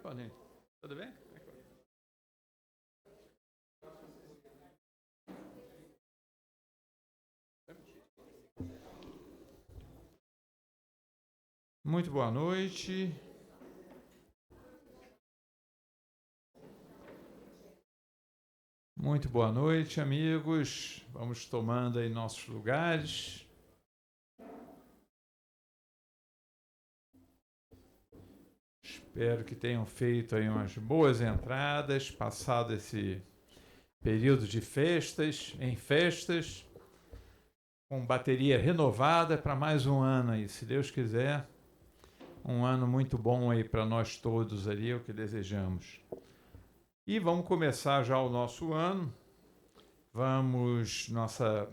Paulinho? Tudo bem? Muito boa noite. Muito boa noite, amigos. Vamos tomando aí nossos lugares. Espero que tenham feito aí umas boas entradas, passado esse período de festas, com bateria renovada para mais um ano aí, se Deus quiser. Um ano muito bom aí para nós todos ali, é o que desejamos. E vamos começar já o nosso ano. Nossa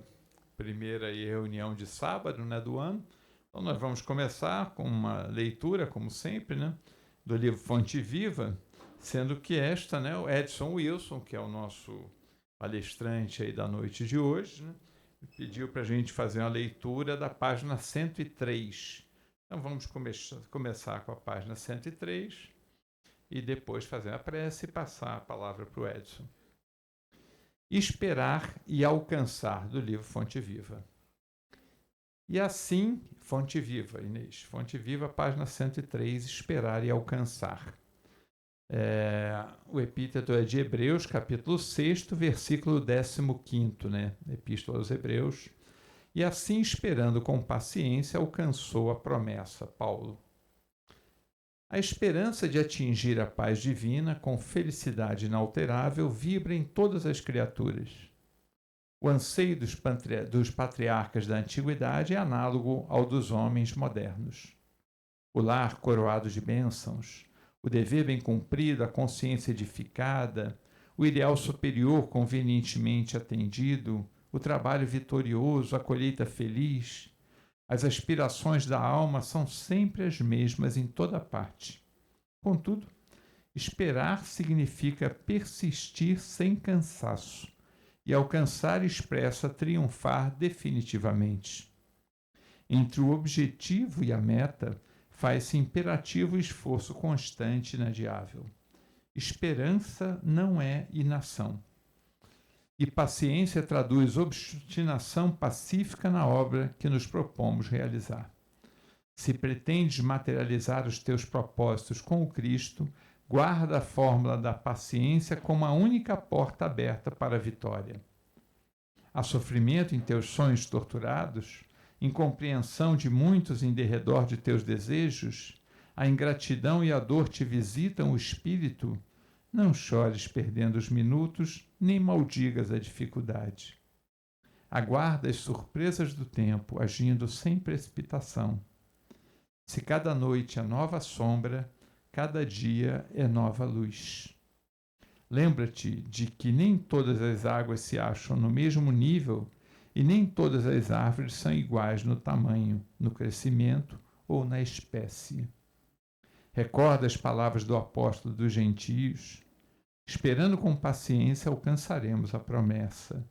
primeira aí reunião de sábado, né, do ano. Então nós vamos começar com uma leitura, como sempre, né, do livro Fonte Viva, sendo que esta, né, o Edson Wilson, que é o nosso palestrante aí da noite de hoje, né, pediu para a gente fazer uma leitura da página 103. Então vamos começar com a página 103 e depois fazer a prece e passar a palavra para o Edson. Esperar e alcançar, do livro Fonte Viva. E assim, Fonte Viva, Inês, Fonte Viva, página 103, esperar e alcançar. O epíteto é de Hebreus, capítulo 6, versículo 15, né? Epístola aos Hebreus. E assim, esperando com paciência, alcançou a promessa, Paulo. A esperança de atingir a paz divina com felicidade inalterável vibra em todas as criaturas. O anseio dos patriarcas da antiguidade é análogo ao dos homens modernos. O lar coroado de bênçãos, o dever bem cumprido, a consciência edificada, o ideal superior convenientemente atendido, o trabalho vitorioso, a colheita feliz. As aspirações da alma são sempre as mesmas em toda parte. Contudo, esperar significa persistir sem cansaço, e alcançar expressa triunfar definitivamente. Entre o objetivo e a meta, faz-se imperativo o esforço constante e inadiável. Esperança não é inação. E paciência traduz obstinação pacífica na obra que nos propomos realizar. Se pretendes materializar os teus propósitos com o Cristo, guarda a fórmula da paciência como a única porta aberta para a vitória. Há sofrimento em teus sonhos torturados, incompreensão de muitos em derredor de teus desejos, a ingratidão e a dor te visitam o espírito. Não chores perdendo os minutos, nem maldigas a dificuldade. Aguarda as surpresas do tempo, agindo sem precipitação. Se cada noite é nova sombra, cada dia é nova luz. Lembra-te de que nem todas as águas se acham no mesmo nível e nem todas as árvores são iguais no tamanho, no crescimento ou na espécie. Recorda as palavras do apóstolo dos gentios. Esperando com paciência, alcançaremos a promessa.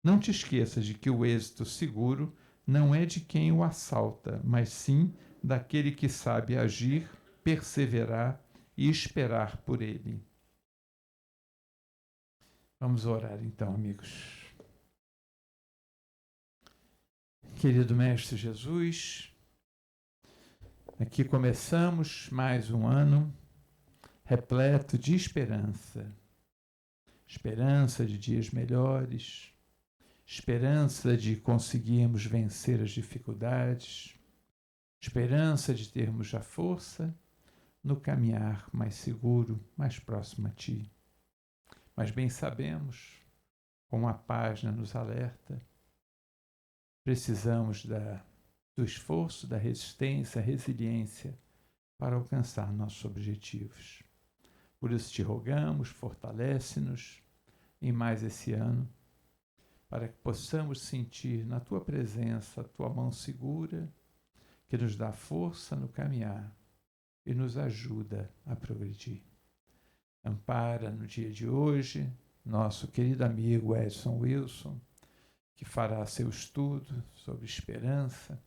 Não te esqueças de que o êxito seguro não é de quem o assalta, mas sim daquele que sabe agir, perseverar e esperar por ele. Vamos orar então, amigos. Querido Mestre Jesus, aqui começamos mais um ano repleto de esperança. Esperança de dias melhores, esperança de conseguirmos vencer as dificuldades, esperança de termos a força no caminhar mais seguro, mais próximo a Ti. Mas bem sabemos, como a página nos alerta, precisamos do esforço, da resistência, resiliência para alcançar nossos objetivos. Por isso te rogamos, fortalece-nos em mais esse ano, para que possamos sentir na Tua presença a Tua mão segura, que nos dá força no caminhar e nos ajuda a progredir. Ampara no dia de hoje nosso querido amigo Edson Wilson, que fará seu estudo sobre esperança,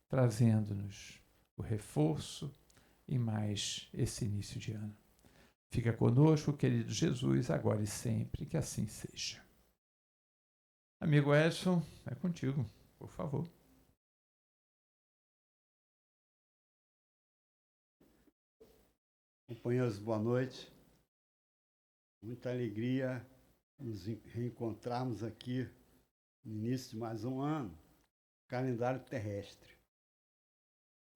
trazendo-nos o reforço e mais esse início de ano. Fica conosco, querido Jesus, agora e sempre, que assim seja. Amigo Edson, é contigo, por favor. Companheiros, boa noite. Muita alegria nos reencontrarmos aqui no início de mais um ano, calendário terrestre.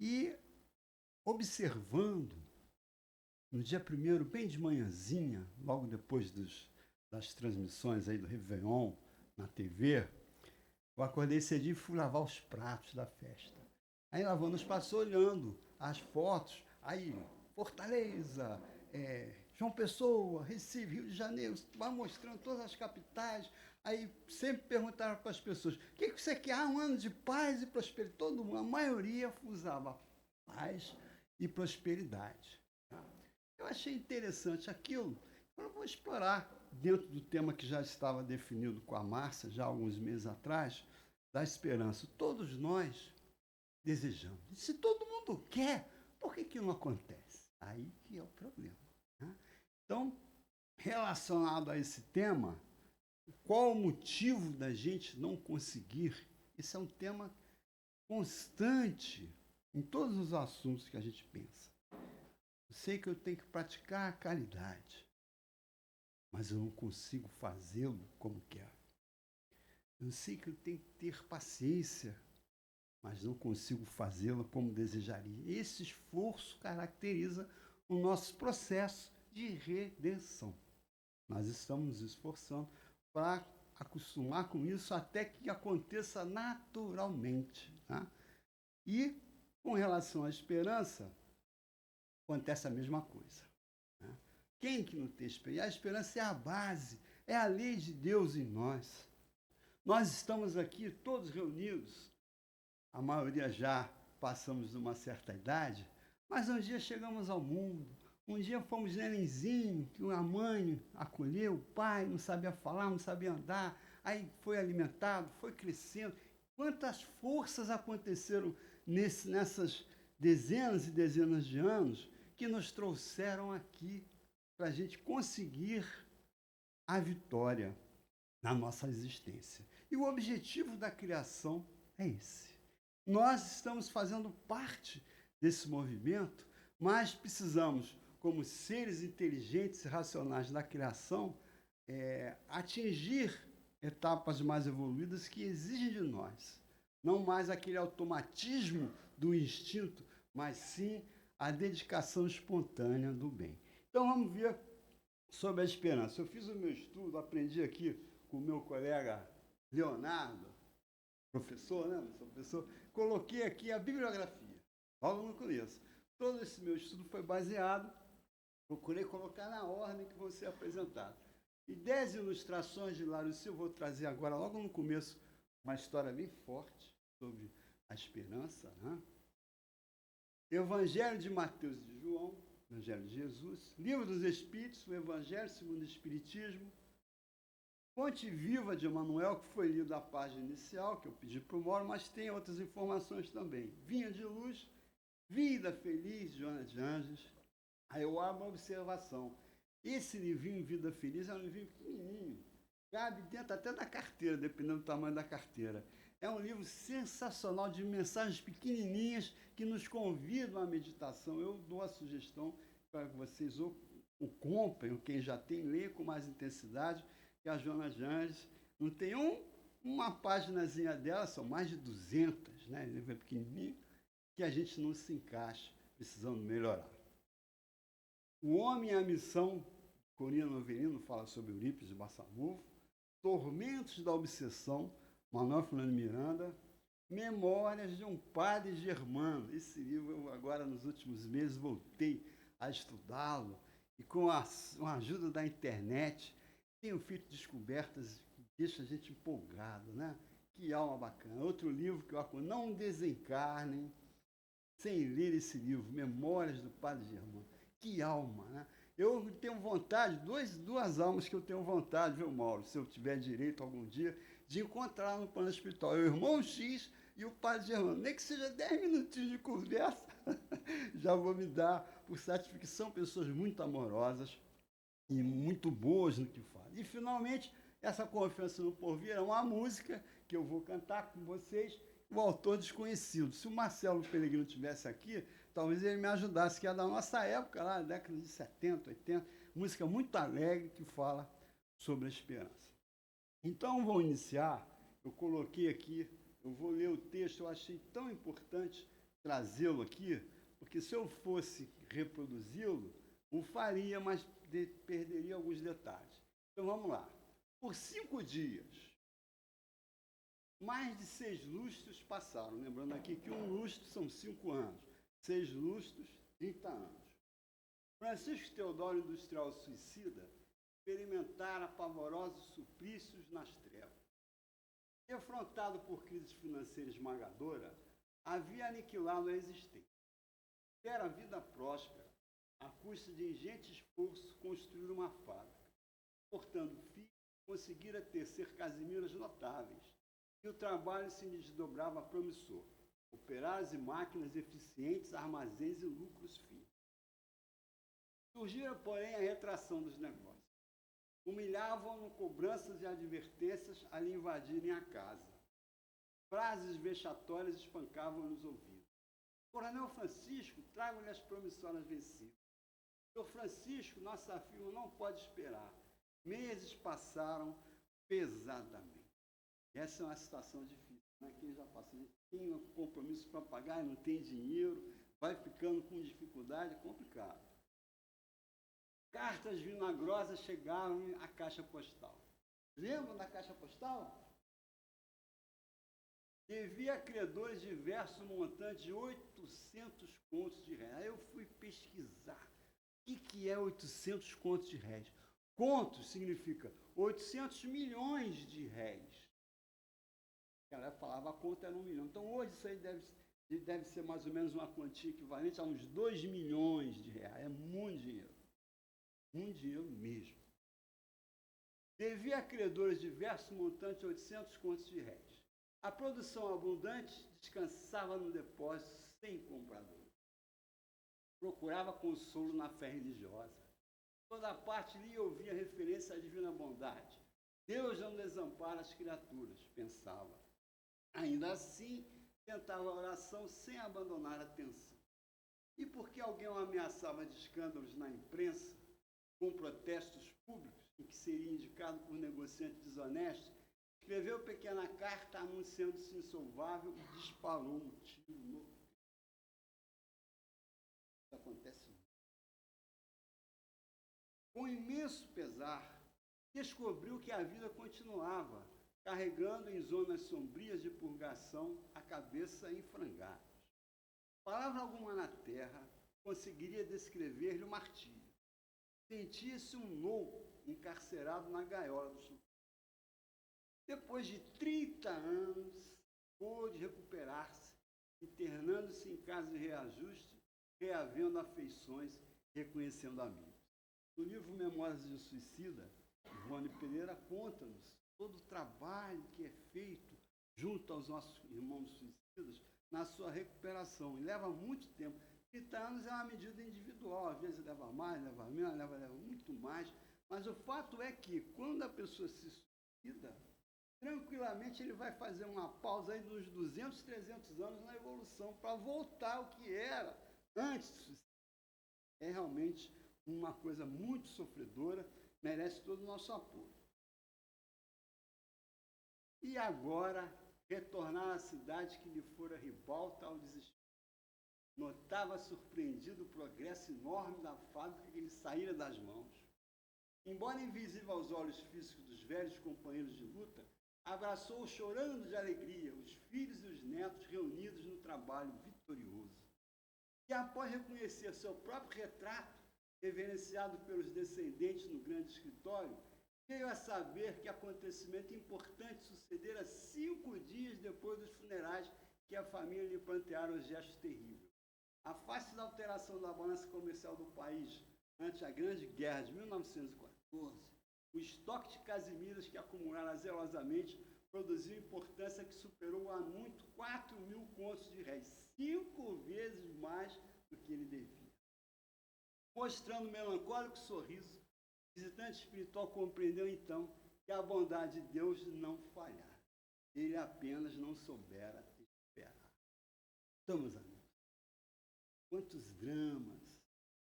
E observando, no dia 1º, bem de manhãzinha, logo depois das transmissões aí do Réveillon na TV, eu acordei cedinho e fui lavar os pratos da festa. Aí lavando os pratos, olhando as fotos, aí Fortaleza, João Pessoa, Recife, Rio de Janeiro, vai mostrando todas as capitais. Aí sempre perguntaram para as pessoas, o que você quer? Um ano de paz e prosperidade. Todo mundo, a maioria usava paz e prosperidade. Eu achei interessante aquilo. Eu vou explorar, dentro do tema que já estava definido com a Márcia, já há alguns meses atrás, da esperança. Todos nós desejamos. E se todo mundo quer, por que não acontece? Aí que é o problema. Né? Então, relacionado a esse tema, qual o motivo da gente não conseguir? Esse é um tema constante em todos os assuntos que a gente pensa. Eu sei que eu tenho que praticar a caridade, mas eu não consigo fazê-lo como quero. Eu sei que eu tenho que ter paciência, mas não consigo fazê-la como desejaria. Esse esforço caracteriza o nosso processo de redenção. Nós estamos nos esforçando para acostumar com isso até que aconteça naturalmente. Tá? E, com relação à esperança, acontece a mesma coisa. Né? Quem que não tem esperança? A esperança é a base, é a lei de Deus em nós. Nós estamos aqui todos reunidos, a maioria já passamos de uma certa idade, mas um dia chegamos ao mundo, um dia fomos nenenzinho, que a mãe acolheu, o pai não sabia falar, não sabia andar, aí foi alimentado, foi crescendo. Quantas forças aconteceram nessas dezenas e dezenas de anos que nos trouxeram aqui para a gente conseguir a vitória na nossa existência. E o objetivo da criação é esse. Nós estamos fazendo parte desse movimento, mas precisamos, como seres inteligentes e racionais da criação, atingir etapas mais evoluídas que exigem de nós. Não mais aquele automatismo do instinto, mas sim a dedicação espontânea do bem. Então vamos ver sobre a esperança. Eu fiz o meu estudo, aprendi aqui com o meu colega Leonardo, professor, né? Sou professor, coloquei aqui a bibliografia, logo no começo. Todo esse meu estudo foi baseado, procurei colocar na ordem que vão ser apresentadas. E 10 ilustrações de Hilário Silva, vou trazer agora, logo no começo, uma história bem forte sobre a esperança. Né? Evangelho de Mateus e de João, Evangelho de Jesus, Livro dos Espíritos, o Evangelho segundo o Espiritismo, Fonte Viva de Emmanuel, que foi lido a página inicial, que eu pedi para o Mauro, mas tem outras informações também. Vinha de Luz, Vida Feliz, de Joana de Anjos. Aí eu abro uma observação. Esse livrinho, Vida Feliz, é um livrinho pequenininho. Cabe dentro até da carteira, dependendo do tamanho da carteira. É um livro sensacional, de mensagens pequenininhas que nos convidam à meditação. Eu dou a sugestão para que vocês ou comprem, ou quem já tem, lê com mais intensidade, que a Joana de Anjos não tem uma paginazinha dela, são mais de 200, né? O livro é pequenininho, que a gente não se encaixa, precisando melhorar. O Homem e a Missão, Corina Novelino fala sobre Eurípides de Barçanufo, Tormentos da Obsessão, Manuel Filomeno Miranda, Memórias de um Padre Germano. Esse livro, eu agora, nos últimos meses, voltei a estudá-lo, e com a ajuda da internet, tenho feito descobertas que deixam a gente empolgado, né? Que alma bacana. Outro livro que eu aconselho, Não Desencarnem, sem ler esse livro, Memórias do Padre Germano. Que alma, né? Eu tenho vontade, duas almas que eu tenho vontade, viu, Mauro? Se eu tiver direito algum dia, de encontrar no plano espiritual. O irmão X e o Padre Germano. Nem que seja 10 minutinhos de conversa, já vou me dar por satisfação. São pessoas muito amorosas, e muito boas no que fazem. E, finalmente, essa Confiança no Porvir é uma música que eu vou cantar com vocês, o autor desconhecido. Se o Marcelo Pellegrino estivesse aqui, talvez ele me ajudasse, que é da nossa época, lá, década de 70, 80, música muito alegre que fala sobre a esperança. Então, vou iniciar, eu coloquei aqui, eu vou ler o texto, eu achei tão importante trazê-lo aqui, porque se eu fosse reproduzi-lo, o faria, mas perderia alguns detalhes. Então, vamos lá. Por 5 dias, mais de 6 lustros passaram. Lembrando aqui que um lustro são 5 anos. 6 lustros, 30 anos. Francisco Teodoro, industrial suicida, experimentara pavorosos suplícios nas trevas. Defrontado por crise financeira esmagadora, havia aniquilado a existência. Era a vida próspera, à custa de ingente esforço, construir uma fábrica. Portando filhos, conseguira tecer casimiras notáveis, e o trabalho se lhe desdobrava promissor. Operários e máquinas eficientes, armazéns e lucros finos. Surgira, porém, a retração dos negócios. Humilhavam-no cobranças e advertências a lhe invadirem a casa. Frases vexatórias espancavam nos ouvidos. Coronel Francisco, trago-lhe as promissórias vencidas. Senhor Francisco, nossa firma não pode esperar. Meses passaram pesadamente. Essa é uma situação difícil, né? Quem já passou, tem um compromisso para pagar e não tem dinheiro, vai ficando com dificuldade, é complicado. Cartas vinagrosas chegaram à caixa postal. Lembram da caixa postal? Devia a credores diversos montante de 800 contos de réis. Aí eu fui pesquisar. O que é 800 contos de réis? Contos significa 800 milhões de réis. Ela falava a conta era 1 milhão. Então hoje isso aí deve ser mais ou menos uma quantia equivalente a uns 2 milhões de reais. É muito dinheiro. Muito dinheiro mesmo. Devia a credores diversos montantes de 800 contos de réis. A produção abundante descansava no depósito sem comprador. Procurava consolo na fé religiosa. Toda parte li e ouvia referência à divina bondade. Deus não desampara as criaturas, pensava. Ainda assim, tentava a oração sem abandonar a atenção. E porque alguém o ameaçava de escândalos na imprensa, com protestos públicos, em que seria indicado por negociante desonesto, escreveu pequena carta anunciando-se insolvável e disparou um tiro no peito. Isso acontece muito. Com imenso pesar, descobriu que a vida continuava, carregando em zonas sombrias de purgação a cabeça em frangalhos. Palavra alguma na terra conseguiria descrever-lhe o martírio. Sentia-se um louco encarcerado na gaiola do sofrimento. Depois de 30 anos, pôde recuperar-se, internando-se em casa de reajuste, reavendo afeições, reconhecendo amigos. No livro Memórias de Suicida, Ivone Pereira conta-nos todo o trabalho que é feito junto aos nossos irmãos suicidas na sua recuperação. E leva muito tempo. 30 anos é uma medida individual, às vezes leva mais, leva menos, leva muito mais. Mas o fato é que, quando a pessoa se suicida, tranquilamente ele vai fazer uma pausa aí de uns 200, 300 anos na evolução para voltar ao que era antes do suicídio. É realmente uma coisa muito sofredora, merece todo o nosso apoio. E agora, retornar à cidade que lhe fora ribalta ao desespero. Notava surpreendido o progresso enorme da fábrica que lhe saíra das mãos. Embora invisível aos olhos físicos dos velhos companheiros de luta, abraçou chorando de alegria os filhos e os netos reunidos no trabalho vitorioso. E após reconhecer seu próprio retrato, reverenciado pelos descendentes no grande escritório, veio a saber que acontecimento importante sucedera 5 dias depois dos funerais que a família lhe planteara o gesto terrível. A face da alteração da balança comercial do país ante a Grande Guerra de 1914, o estoque de casimiras que acumularam zelosamente produziu importância que superou a muito 4.000 contos de réis, 5 vezes mais do que ele devia. Mostrando um melancólico sorriso, O visitante espiritual compreendeu então que a bondade de Deus não falhara. Ele apenas não soubera esperar. Então, meus amigos, quantos dramas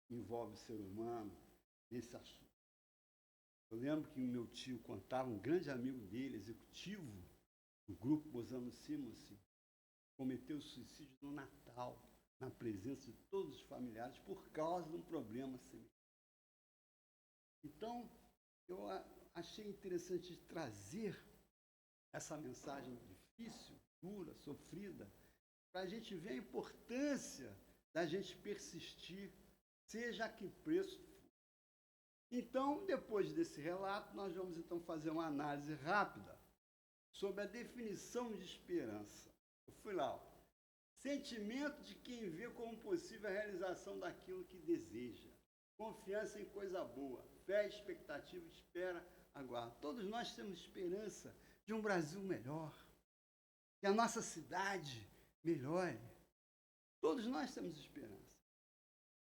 envolve o ser humano nesse assunto? Eu lembro que meu tio contava, um grande amigo dele, executivo do grupo Bozano Simonsen, cometeu suicídio no Natal, na presença de todos os familiares, por causa de um problema semelhante. Então, eu achei interessante trazer essa mensagem difícil, dura, sofrida, para a gente ver a importância da gente persistir, seja a que preço for. Então, depois desse relato, nós vamos então fazer uma análise rápida sobre a definição de esperança. Eu fui lá, ó. Sentimento de quem vê como possível a realização daquilo que deseja. Confiança em coisa boa. Fé, expectativa, espera, aguarda. Todos nós temos esperança de um Brasil melhor. Que a nossa cidade melhore. Todos nós temos esperança.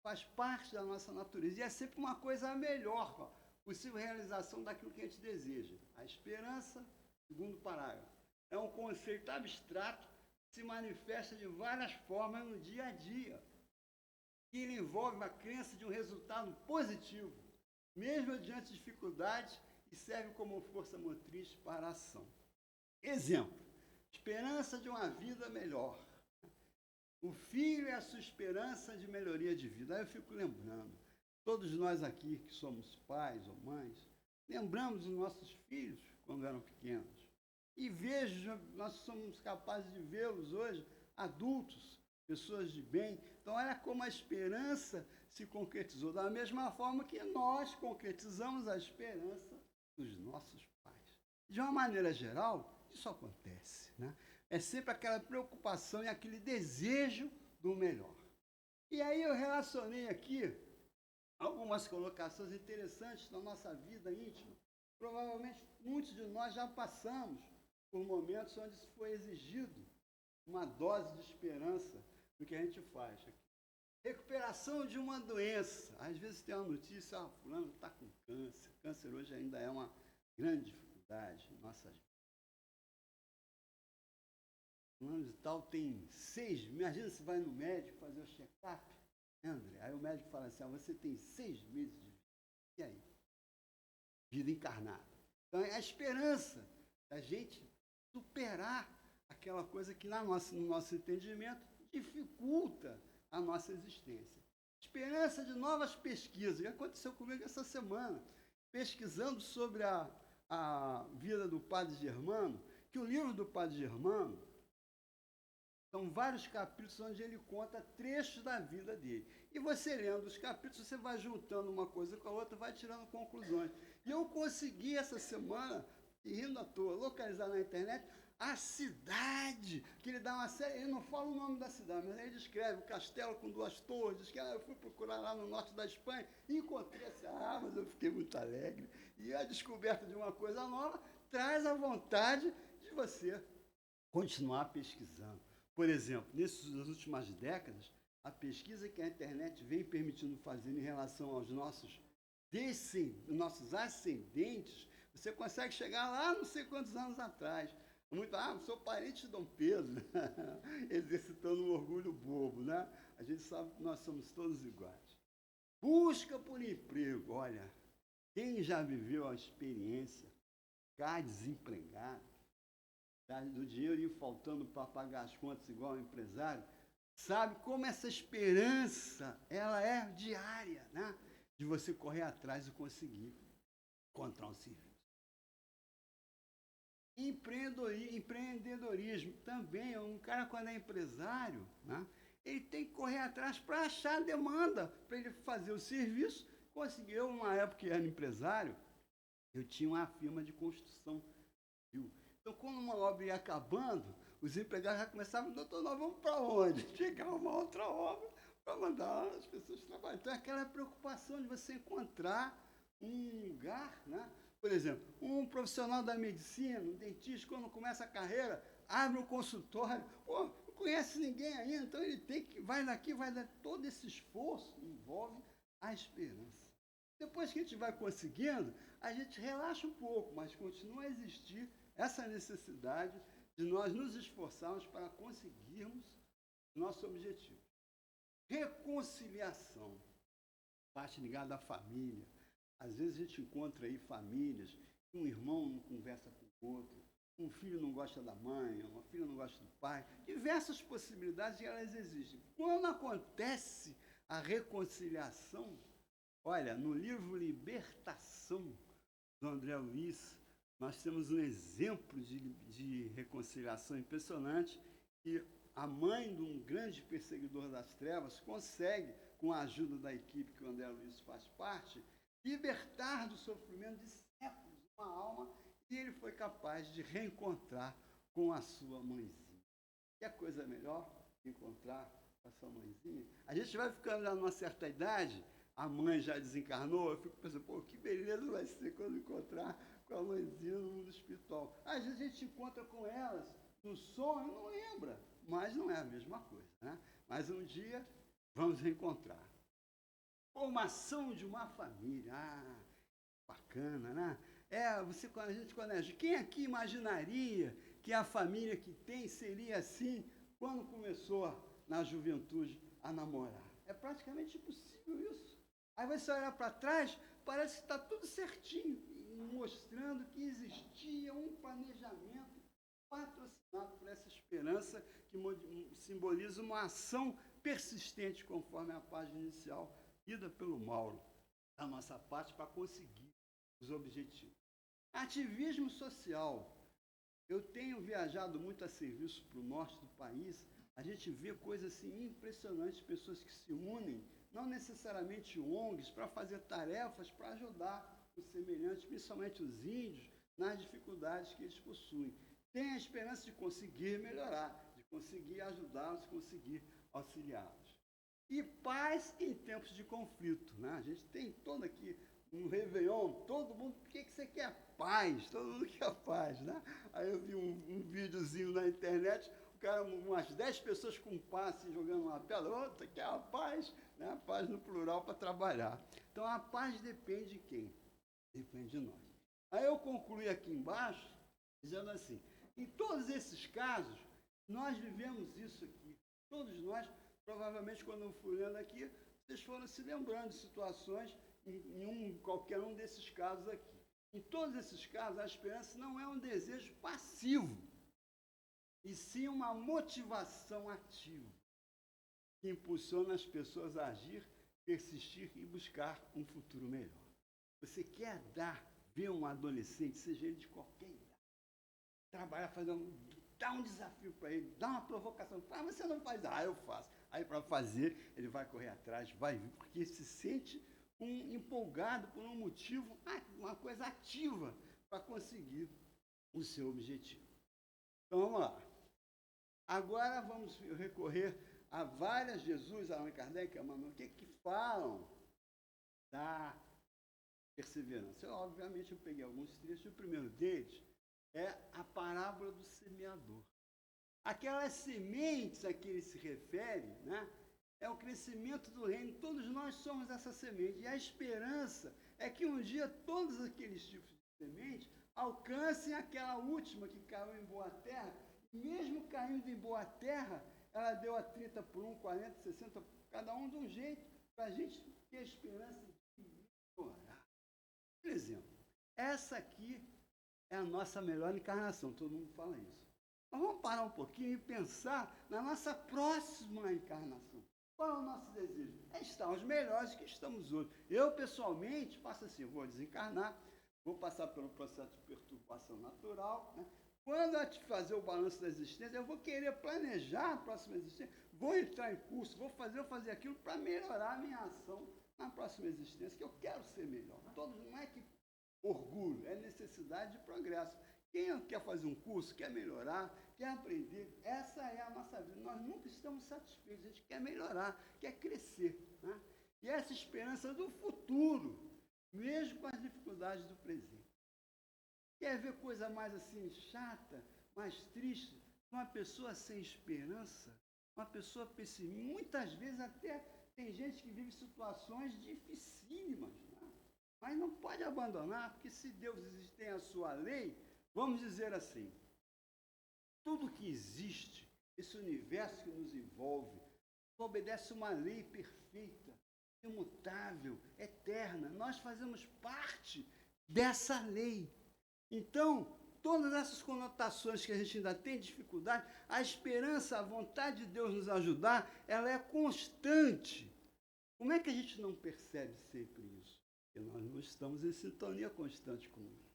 Faz parte da nossa natureza. E é sempre uma coisa melhor, ó, possível realização daquilo que a gente deseja. A esperança, segundo parágrafo, é um conceito abstrato que se manifesta de várias formas no dia a dia. E ele envolve a crença de um resultado positivo, mesmo diante de dificuldades, e serve como força motriz para a ação. Exemplo, esperança de uma vida melhor. O filho é a sua esperança de melhoria de vida. Aí eu fico lembrando, todos nós aqui que somos pais ou mães, lembramos dos nossos filhos quando eram pequenos. E vejo, nós somos capazes de vê-los hoje, adultos, pessoas de bem. Então, olha como a esperança se concretizou, da mesma forma que nós concretizamos a esperança dos nossos pais. De uma maneira geral, isso acontece, né? É sempre aquela preocupação e aquele desejo do melhor. E aí eu relacionei aqui algumas colocações interessantes na nossa vida íntima. Provavelmente muitos de nós já passamos por momentos onde isso foi exigido, uma dose de esperança do que a gente faz aqui. Recuperação de uma doença. Às vezes tem uma notícia, fulano está com câncer. Câncer hoje ainda é uma grande dificuldade em nossas vidas. Fulano de tal tem 6 meses. Imagina se vai no médico fazer o check-up, né, André? Aí o médico fala assim, você tem 6 meses de vida. E aí? Vida encarnada. Então é a esperança da gente superar aquela coisa que no nosso entendimento dificulta a nossa existência. Esperança de novas pesquisas. O que aconteceu comigo essa semana? Pesquisando sobre a vida do Padre Germano, que o livro do Padre Germano são vários capítulos onde ele conta trechos da vida dele. E você lendo os capítulos, você vai juntando uma coisa com a outra, vai tirando conclusões. E eu consegui essa semana, rindo à toa, localizar na internet a cidade, que ele dá uma série, ele não fala o nome da cidade, mas ele descreve o castelo com 2 torres, diz que eu fui procurar lá no norte da Espanha e encontrei essa, mas eu fiquei muito alegre. E a descoberta de uma coisa nova traz a vontade de você continuar pesquisando. Por exemplo, nas últimas décadas, a pesquisa que a internet vem permitindo fazer em relação aos nossos ascendentes, você consegue chegar lá não sei quantos anos atrás. Muito, sou parente de Dom Pedro, exercitando um orgulho bobo, né? A gente sabe que nós somos todos iguais. Busca por emprego, olha, quem já viveu a experiência, ficar desempregado, do dinheiro ir faltando para pagar as contas igual ao empresário, sabe como essa esperança, ela é diária, né? De você correr atrás e conseguir encontrar um serviço. Empreendedorismo também, um cara quando é empresário, né, ele tem que correr atrás para achar a demanda, para ele fazer o serviço. Conseguiu, uma época que era empresário, eu tinha uma firma de construção civil. Então, quando uma obra ia acabando, os empregados já começavam, doutor, nós vamos para onde? Chegar uma outra obra para mandar as pessoas trabalhar. Então, aquela preocupação de você encontrar um lugar, né? Por exemplo, um profissional da medicina, um dentista, quando começa a carreira, abre um consultório, não conhece ninguém ainda, então ele vai daqui, vai dar todo esse esforço, envolve a esperança. Depois que a gente vai conseguindo, a gente relaxa um pouco, mas continua a existir essa necessidade de nós nos esforçarmos para conseguirmos nosso objetivo. Reconciliação, parte ligada à família. Às vezes a gente encontra aí famílias que um irmão não conversa com o outro, um filho não gosta da mãe, uma filha não gosta do pai. Diversas possibilidades, elas existem. Quando acontece a reconciliação, olha, no livro Libertação, do André Luiz, nós temos um exemplo de reconciliação impressionante, que a mãe de um grande perseguidor das trevas consegue, com a ajuda da equipe que o André Luiz faz parte, libertar do sofrimento de séculos uma alma, e ele foi capaz de reencontrar com a sua mãezinha. Quer coisa melhor encontrar com a sua mãezinha? A gente vai ficando já numa certa idade, a mãe já desencarnou, eu fico pensando, pô, que beleza vai ser quando encontrar com a mãezinha no mundo espiritual. Às vezes a gente encontra com elas no sonho, não lembra, mas não é a mesma coisa, né? Mas um dia vamos reencontrar. Formação de uma família, bacana, né? Quando a gente conhece, quem aqui imaginaria que a família que tem seria assim quando começou na juventude a namorar? É praticamente impossível isso. Aí você olha para trás, parece que está tudo certinho, mostrando que existia um planejamento patrocinado por essa esperança que simboliza uma ação persistente, conforme a página inicial, ida pelo Mauro, da nossa parte, para conseguir os objetivos. Ativismo social. Eu tenho viajado muito a serviço para o norte do país, a gente vê coisas assim impressionantes, pessoas que se unem, não necessariamente ONGs, para fazer tarefas para ajudar os semelhantes, principalmente os índios, nas dificuldades que eles possuem. Tem a esperança de conseguir melhorar, de conseguir ajudá-los, de conseguir auxiliá-los. E paz em tempos de conflito, né? A gente tem todo aqui um Réveillon, todo mundo, por que você quer paz? Todo mundo quer paz, né? Aí eu vi um videozinho na internet, o cara, umas 10 pessoas com paz, assim, jogando uma pedra, outra quer a paz, né? A paz no plural para trabalhar. Então a paz depende de quem? Depende de nós. Aí eu concluí aqui embaixo, dizendo assim, em todos esses casos, nós vivemos isso aqui. Todos nós, provavelmente, quando eu fui lendo aqui, vocês foram se lembrando de situações em qualquer um desses casos aqui. Em todos esses casos, a esperança não é um desejo passivo, e sim uma motivação ativa, que impulsiona as pessoas a agir, persistir e buscar um futuro melhor. Você quer ver um adolescente, seja ele de qualquer idade, trabalhar, dá um desafio para ele, dá uma provocação. Você não faz, eu faço. Aí, para fazer, ele vai correr atrás, vai vir, porque se sente empolgado por um motivo, uma coisa ativa para conseguir o seu objetivo. Então, vamos lá. Agora vamos recorrer a várias Jesus, Allan Kardec, Emmanuel, que falam da perseverança. Obviamente, eu peguei alguns trechos. O primeiro deles é a parábola do semeador. Aquelas sementes a que ele se refere, né, é o crescimento do reino. Todos nós somos essa semente. E a esperança é que um dia todos aqueles tipos de sementes alcancem aquela última que caiu em boa terra. E mesmo caindo em boa terra, ela deu a 30 por 1, 40, 60, cada um de um jeito, para a gente ter a esperança de melhorar. Por exemplo, essa aqui é a nossa melhor encarnação, todo mundo fala isso. Mas vamos parar um pouquinho e pensar na nossa próxima encarnação. Qual é o nosso desejo? É estar os melhores que estamos hoje. Eu, pessoalmente, faço assim, vou desencarnar, vou passar pelo processo de perturbação natural, né? Quando eu fazer o balanço da existência, eu vou querer planejar a próxima existência, vou entrar em curso, vou fazer aquilo para melhorar a minha ação na próxima existência, que eu quero ser melhor. Todos, não é que orgulho, é necessidade de progresso. Quem quer fazer um curso, quer melhorar, quer aprender, essa é a nossa vida. Nós nunca estamos satisfeitos, a gente quer melhorar, quer crescer, né? E essa esperança do futuro, mesmo com as dificuldades do presente. Quer ver coisa mais assim chata, mais triste? Uma pessoa sem esperança, uma pessoa pessimista. Muitas vezes até tem gente que vive situações dificílimas, né? Mas não pode abandonar, porque se Deus tem a sua lei, vamos dizer assim, tudo que existe, esse universo que nos envolve, obedece uma lei perfeita, imutável, eterna. Nós fazemos parte dessa lei. Então, todas essas conotações que a gente ainda tem dificuldade, a esperança, a vontade de Deus nos ajudar, ela é constante. Como é que a gente não percebe sempre isso? Porque nós não estamos em sintonia constante com ele.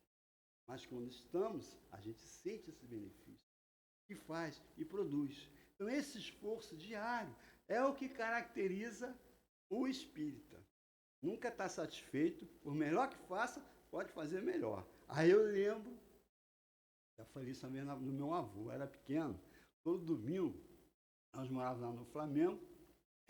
Mas quando estamos, a gente sente esse benefício. E faz, e produz. Então, esse esforço diário é o que caracteriza o espírita. Nunca está satisfeito, por melhor que faça, pode fazer melhor. Aí eu lembro, já falei isso também no meu avô, eu era pequeno, todo domingo, nós morávamos lá no Flamengo,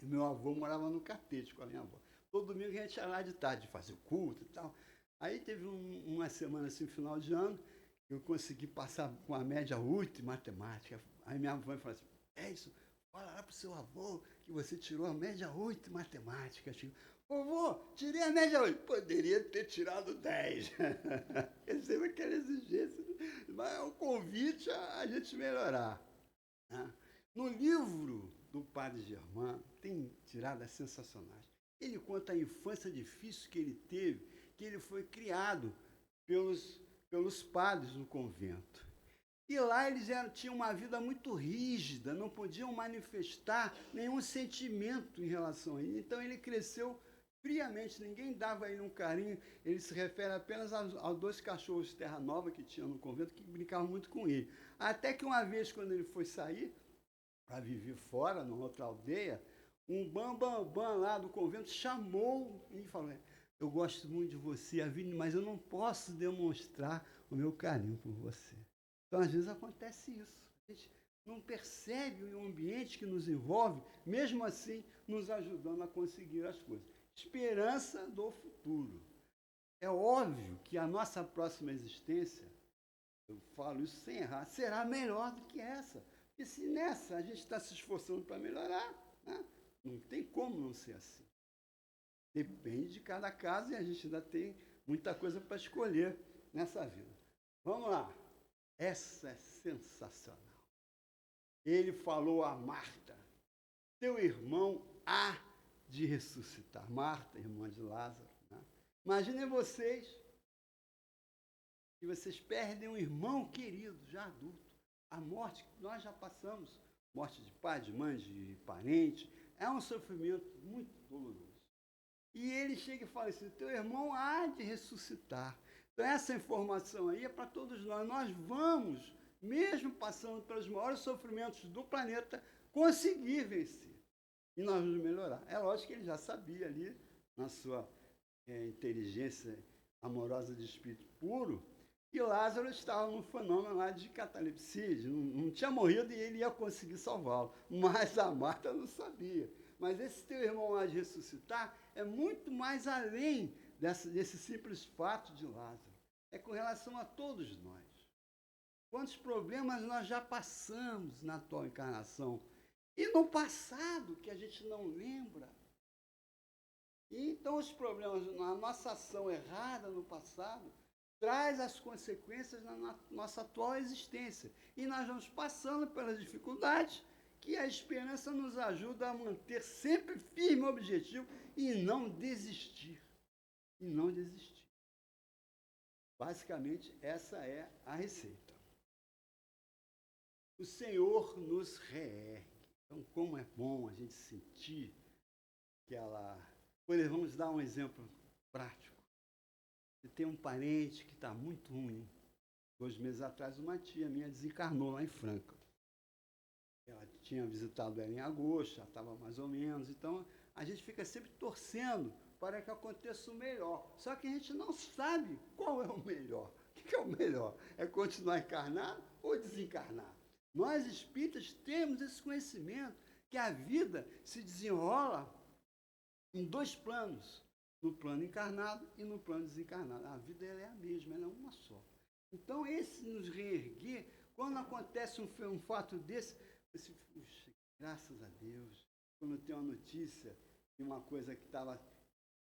e meu avô morava no Catete com a minha avó. Todo domingo a gente ia lá de tarde fazer o culto e tal. Aí teve uma semana assim, final de ano, eu consegui passar com a média 8 em matemática. Aí minha avó falou assim, é isso, fala lá para o seu avô que você tirou a média 8 em matemática. Vovô, tirei a média 8. Poderia ter tirado 10. Ele sempre quer exigência, mas é um convite a gente melhorar. Né? No livro do Padre Germano, tem tiradas sensacionais. Ele conta a infância difícil que ele teve, que ele foi criado pelos padres no convento. E lá eles tinham uma vida muito rígida, não podiam manifestar nenhum sentimento em relação a ele. Então ele cresceu friamente, ninguém dava a ele um carinho. Ele se refere apenas aos 2 cachorros de terra nova que tinham no convento, que brincavam muito com ele. Até que uma vez, quando ele foi sair para viver fora, numa outra aldeia, um bambambam lá do convento chamou e falou, eu gosto muito de você, mas eu não posso demonstrar o meu carinho por você. Então, às vezes, acontece isso. A gente não percebe o ambiente que nos envolve, mesmo assim, nos ajudando a conseguir as coisas. Esperança do futuro. É óbvio que a nossa próxima existência, eu falo isso sem errar, será melhor do que essa. E se nessa a gente está se esforçando para melhorar, né? Não tem como não ser assim. Depende de cada caso e a gente ainda tem muita coisa para escolher nessa vida. Vamos lá. Essa é sensacional. Ele falou a Marta, teu irmão há de ressuscitar. Marta, irmã de Lázaro. Né? Imaginem vocês, que vocês perdem um irmão querido, já adulto. A morte que nós já passamos, morte de pai, de mãe, de parente, é um sofrimento muito doloroso. E ele chega e fala assim, teu irmão há de ressuscitar. Então, essa informação aí é para todos nós. Nós vamos, mesmo passando pelos maiores sofrimentos do planeta, conseguir vencer. E nós vamos melhorar. É lógico que ele já sabia ali, na sua inteligência amorosa de espírito puro, que Lázaro estava num fenômeno lá de catalepsia, não tinha morrido e ele ia conseguir salvá-lo. Mas a Marta não sabia. Mas esse teu irmão há de ressuscitar é muito mais além desse simples fato de Lázaro. É com relação a todos nós. Quantos problemas nós já passamos na atual encarnação e no passado que a gente não lembra. E então os problemas, na nossa ação errada no passado, traz as consequências na nossa atual existência. E nós vamos passando pelas dificuldades que a esperança nos ajuda a manter sempre firme o objetivo e não desistir. E não desistir. Basicamente, essa é a receita. O Senhor nos reergue. Então, como é bom a gente sentir que ela... Vamos dar um exemplo prático. Você tem um parente que está muito ruim. 2 meses atrás, uma tia minha desencarnou lá em Franca. Ela tinha visitado ela em agosto, já estava mais ou menos. Então, a gente fica sempre torcendo para que aconteça o melhor. Só que a gente não sabe qual é o melhor. O que é o melhor? É continuar encarnado ou desencarnar? Nós, espíritas, temos esse conhecimento que a vida se desenrola em 2 planos. No plano encarnado e no plano desencarnado. A vida ela é a mesma, ela é uma só. Então, esse nos reerguer, quando acontece um fato desse, você, puxa, graças a Deus, quando tem uma notícia de uma coisa que estava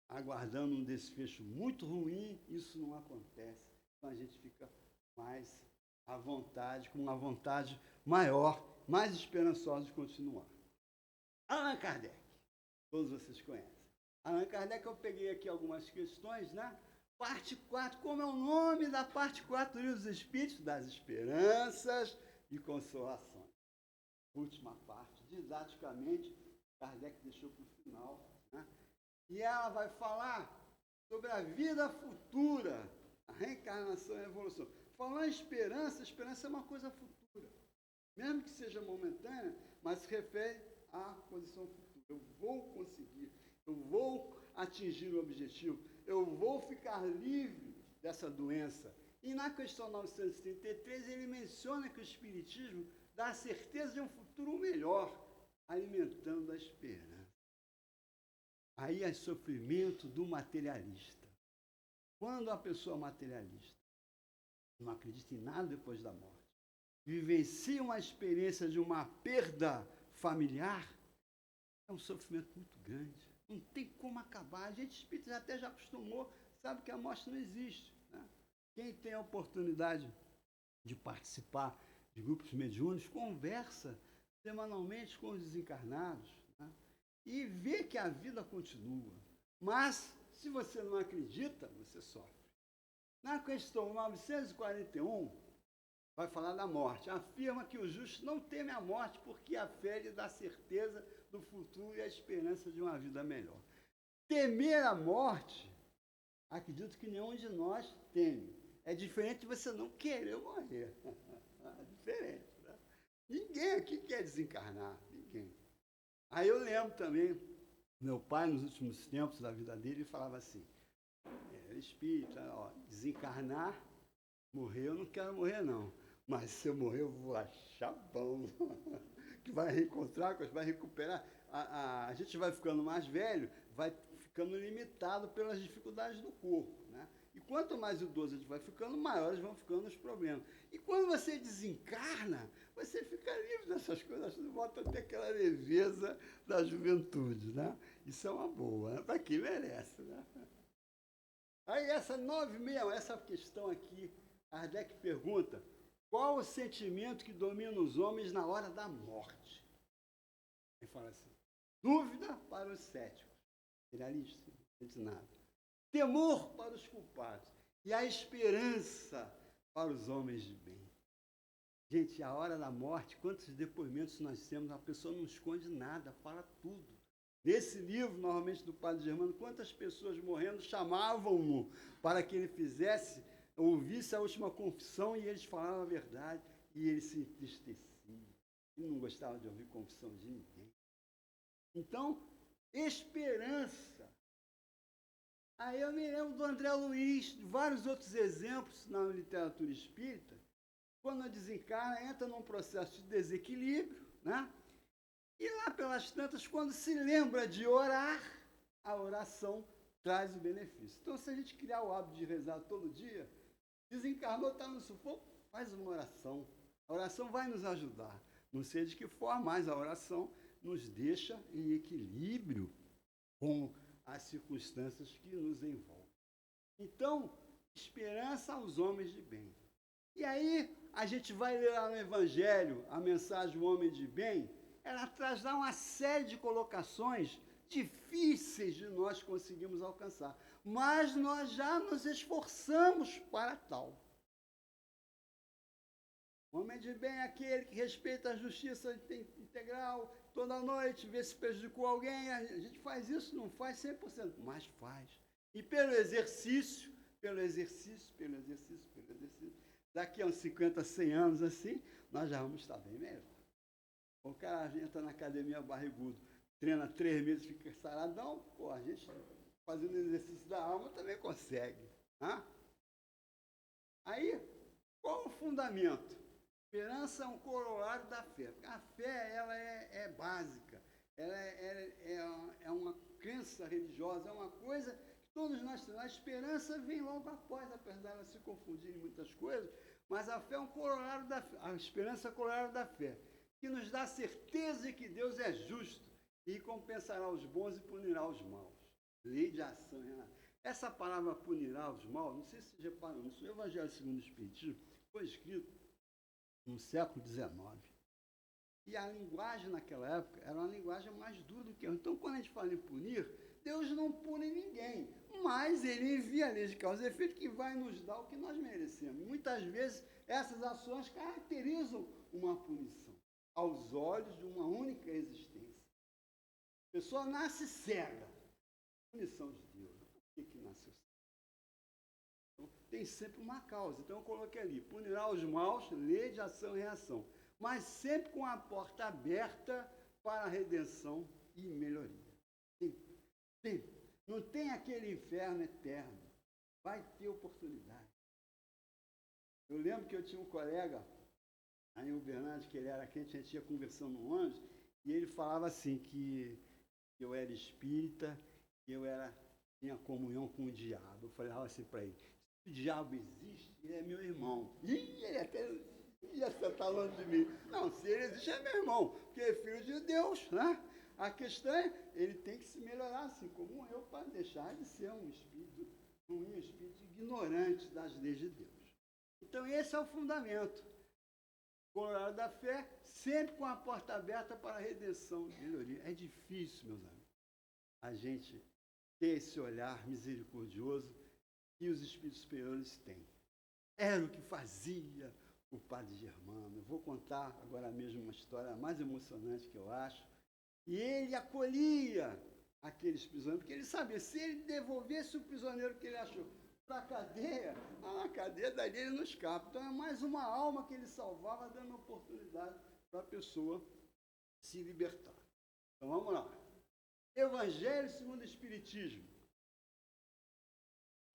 aguardando um desfecho muito ruim, isso não acontece. Então a gente fica mais à vontade, com uma vontade maior, mais esperançosa de continuar. Allan Kardec, todos vocês conhecem. Allan Kardec, eu peguei aqui algumas questões, né? Parte 4, como é o nome da parte 4 do Livro dos Espíritos? Das Esperanças e Consolações. Última parte, didaticamente, Kardec deixou para o final, né? E ela vai falar sobre a vida futura, a reencarnação e a evolução. Falando em esperança, a esperança é uma coisa futura. Mesmo que seja momentânea, mas se refere à posição futura. Eu vou conseguir, eu vou atingir o objetivo, eu vou ficar livre dessa doença. E na questão 933, ele menciona que o Espiritismo dá a certeza de um futuro melhor, alimentando a esperança. Aí é sofrimento do materialista. Quando a pessoa materialista não acredita em nada depois da morte, vivencia uma experiência de uma perda familiar, é um sofrimento muito grande. Não tem como acabar. A gente espírita até já acostumou, sabe que a morte não existe, né? Quem tem a oportunidade de participar de grupos mediúnicos, conversa semanalmente com os desencarnados, né? E vê que a vida continua. Mas, se você não acredita, você sofre. Na questão 941, vai falar da morte. Afirma que o justo não teme a morte porque a fé lhe dá certeza do futuro e a esperança de uma vida melhor. Temer a morte, acredito que nenhum de nós teme. É diferente de você não querer morrer. É diferente, né? Ninguém aqui quer desencarnar, ninguém. Aí eu lembro também, meu pai, nos últimos tempos da vida dele, falava assim, espírita, ó, desencarnar, morrer, eu não quero morrer, não. Mas se eu morrer, eu vou achar bom. Que vai reencontrar, que vai recuperar. A gente vai ficando mais velho, vai ficando limitado pelas dificuldades do corpo, né? E quanto mais idoso a gente vai ficando, maiores vão ficando os problemas. E quando você desencarna, você fica livre dessas coisas, volta a ter aquela leveza da juventude, né? Isso é uma boa, né? Para quem merece, né? Aí essa 961, essa questão aqui, Kardec pergunta, qual o sentimento que domina os homens na hora da morte? Ele fala assim, dúvida para os céticos, materialistas, não sente nada. Temor para os culpados e a esperança para os homens de bem. Gente, a hora da morte, quantos depoimentos nós temos, a pessoa não esconde nada, fala tudo. Nesse livro, normalmente, do Padre Germano, quantas pessoas morrendo chamavam-no para que ele fizesse, ouvisse a última confissão e eles falavam a verdade e ele se entristecia. Ele não gostava de ouvir confissão de ninguém. Então, esperança. Aí eu me lembro do André Luiz, de vários outros exemplos na literatura espírita, quando desencarna, entra num processo de desequilíbrio, né? E lá pelas tantas, quando se lembra de orar, a oração traz o benefício. Então, se a gente criar o hábito de rezar todo dia, desencarnou, está no sufoco, faz uma oração. A oração vai nos ajudar. Não sei de que forma, mas a oração nos deixa em equilíbrio com as circunstâncias que nos envolvem. Então, esperança aos homens de bem. E aí, a gente vai ler lá no Evangelho a mensagem do homem de bem, ela traz lá uma série de colocações difíceis de nós conseguirmos alcançar. Mas nós já nos esforçamos para tal. O homem de bem é aquele que respeita a justiça integral, toda noite, vê se prejudicou alguém. A gente faz isso, não faz 100%, mas faz. E pelo exercício, daqui a uns 50, 100 anos assim, nós já vamos estar bem melhor. O cara entra na academia barrigudo, treina 3 meses, fica saradão, pô, a gente fazendo exercício da alma também consegue. Né? Aí, qual o fundamento? Esperança é um corolário da fé. A fé, ela é básica, ela é uma crença religiosa, é uma coisa que todos nós temos. A esperança vem logo após, apesar de ela se confundir em muitas coisas, mas a fé é um corolário da fé, a esperança é um corolário da fé, que nos dá certeza de que Deus é justo e compensará os bons e punirá os maus. Lei de ação e reação. Essa palavra punirá os maus, não sei se vocês reparam nisso, o Evangelho segundo o Espiritismo foi escrito no século XIX. E a linguagem naquela época era uma linguagem mais dura do que hoje. Então, quando a gente fala em punir, Deus não pune ninguém, mas Ele envia a lei de causa e efeito que vai nos dar o que nós merecemos. Muitas vezes, essas ações caracterizam uma punição, aos olhos de uma única existência. A pessoa nasce cega. Punição de Deus. Por que nasceu cega? Então, tem sempre uma causa. Então, eu coloquei ali, punirá os maus, lei de ação e reação. Mas sempre com a porta aberta para a redenção e melhoria. Sempre. Sempre. Não tem aquele inferno eterno. Vai ter oportunidade. Eu lembro que eu tinha um colega, aí o Bernardo, que ele era quente, a gente ia conversando no ônibus, e ele falava assim, que eu era espírita, que eu tinha comunhão com o diabo. Eu falava assim para ele, se o diabo existe, ele é meu irmão. Ih, ele até ia sentar longe de mim. Não, se ele existe, é meu irmão, porque é filho de Deus, né? A questão é, ele tem que se melhorar assim como eu, para deixar de ser um espírito ruim, um espírito ignorante das leis de Deus. Então, esse é o fundamento. Colorado da fé, sempre com a porta aberta para a redenção e melhoria. É difícil, meus amigos, a gente ter esse olhar misericordioso que os espíritos superiores têm. Era o que fazia o padre Germano. Eu vou contar agora mesmo uma história mais emocionante que eu acho. E ele acolhia aqueles prisioneiros, porque ele sabia, se ele devolvesse o prisioneiro que ele achou para a cadeia, na cadeia dali ele não escapa. Então é mais uma alma que ele salvava, dando oportunidade para a pessoa se libertar. Então vamos lá. Evangelho segundo o Espiritismo.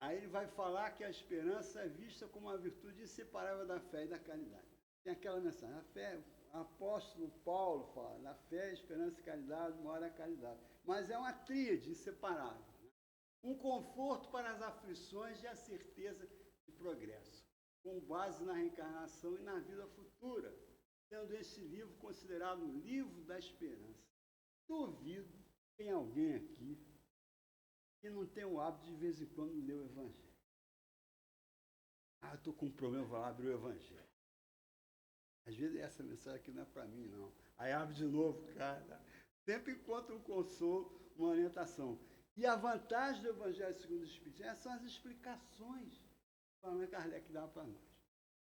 Aí ele vai falar que a esperança é vista como uma virtude inseparável da fé e da caridade. Tem aquela mensagem, a fé, o apóstolo Paulo fala, na fé, esperança e caridade, mora a caridade. Mas é uma tríade inseparável. Né? Um conforto para as aflições e a certeza de progresso, com base na reencarnação e na vida futura, sendo esse livro considerado o livro da esperança. Duvido que tem alguém aqui que não tem o hábito de vez em quando ler o Evangelho. Eu estou com um problema, vou lá abrir o Evangelho. Às vezes essa mensagem aqui não é para mim, não. Aí abre de novo, cara. Sempre encontra um consolo, uma orientação. E a vantagem do Evangelho segundo o Espiritismo são as explicações que o Allan Kardec dá para nós.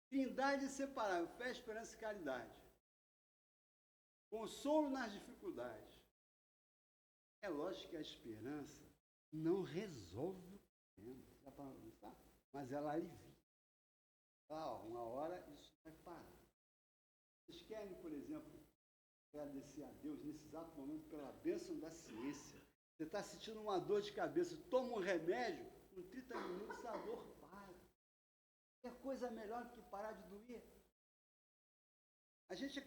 Trindade inseparável, fé, esperança e caridade. Consolo nas dificuldades. É lógico que a esperança não resolve o problema, dá para pensar? Mas ela alivia. Uma hora isso vai parar. Vocês querem, por exemplo, agradecer a Deus nesse exato momento pela bênção da ciência. Você está sentindo uma dor de cabeça, toma um remédio, com 30 minutos a dor para. É coisa melhor do que parar de doer. A gente,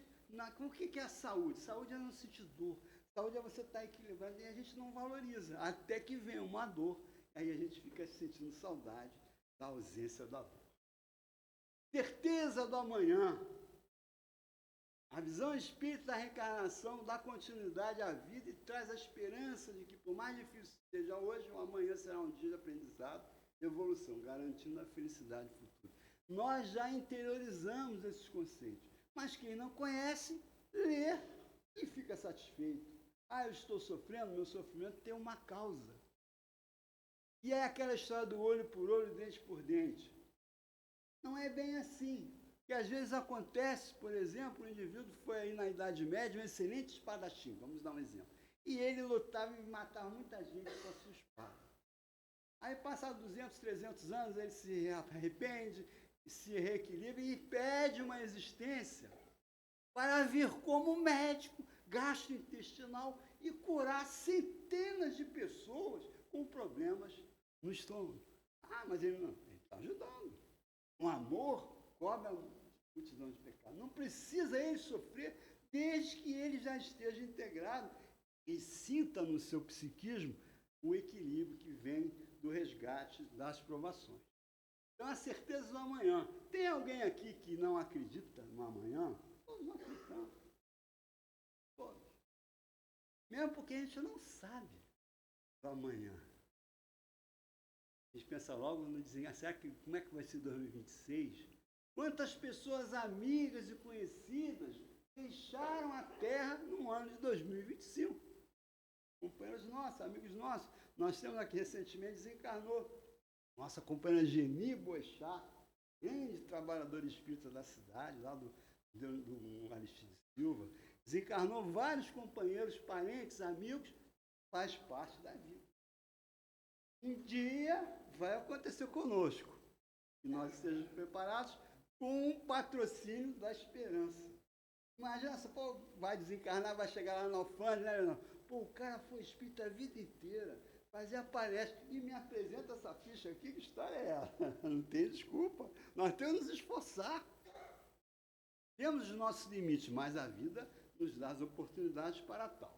o que é a saúde? Saúde é não sentir dor. Saúde é você estar equilibrado e a gente não valoriza. Até que vem uma dor, aí a gente fica sentindo saudade da ausência da dor. Certeza do amanhã. A visão espírita da reencarnação dá continuidade à vida e traz a esperança de que, por mais difícil que seja hoje, o amanhã será um dia de aprendizado e evolução, garantindo a felicidade futura. Nós já interiorizamos esses conceitos, mas quem não conhece, lê e fica satisfeito. Eu estou sofrendo, meu sofrimento tem uma causa. E é aquela história do olho por olho, dente por dente. Não é bem assim. Que às vezes acontece, por exemplo, um indivíduo foi aí na Idade Média, um excelente espadachim, vamos dar um exemplo. E ele lutava e matava muita gente com a sua espada. Aí, passados 200, 300 anos, ele se arrepende, se reequilibra e pede uma existência para vir como médico gastrointestinal e curar centenas de pessoas com problemas no estômago. Mas ele está ajudando. Um amor cobre a multidão de pecados. Não precisa ele sofrer desde que ele já esteja integrado e sinta no seu psiquismo o equilíbrio que vem do resgate das provações. Então, a certeza do amanhã. Tem alguém aqui que não acredita no amanhã? Todos não acreditamos. Todos. Mesmo porque a gente não sabe do amanhã. A gente pensa logo no desencarnar. Será que, como é que vai ser 2026? Quantas pessoas amigas e conhecidas deixaram a Terra no ano de 2025? Companheiros nossos, amigos nossos. Nós temos aqui recentemente desencarnou nossa companheira Geni Boechat, grande trabalhadora espírita da cidade, lá do Aristides Silva. Desencarnou vários companheiros, parentes, amigos, faz parte da vida. Um dia vai acontecer conosco, que nós estejamos preparados com o patrocínio da esperança. Imagina, pô, vai desencarnar, vai chegar lá na alfândega, né? Pô, o cara foi espírita a vida inteira, fazia palestra e me apresenta essa ficha aqui, que história é essa? Não tem desculpa, nós temos que nos esforçar. Temos os nossos limites, mas a vida nos dá as oportunidades para tal.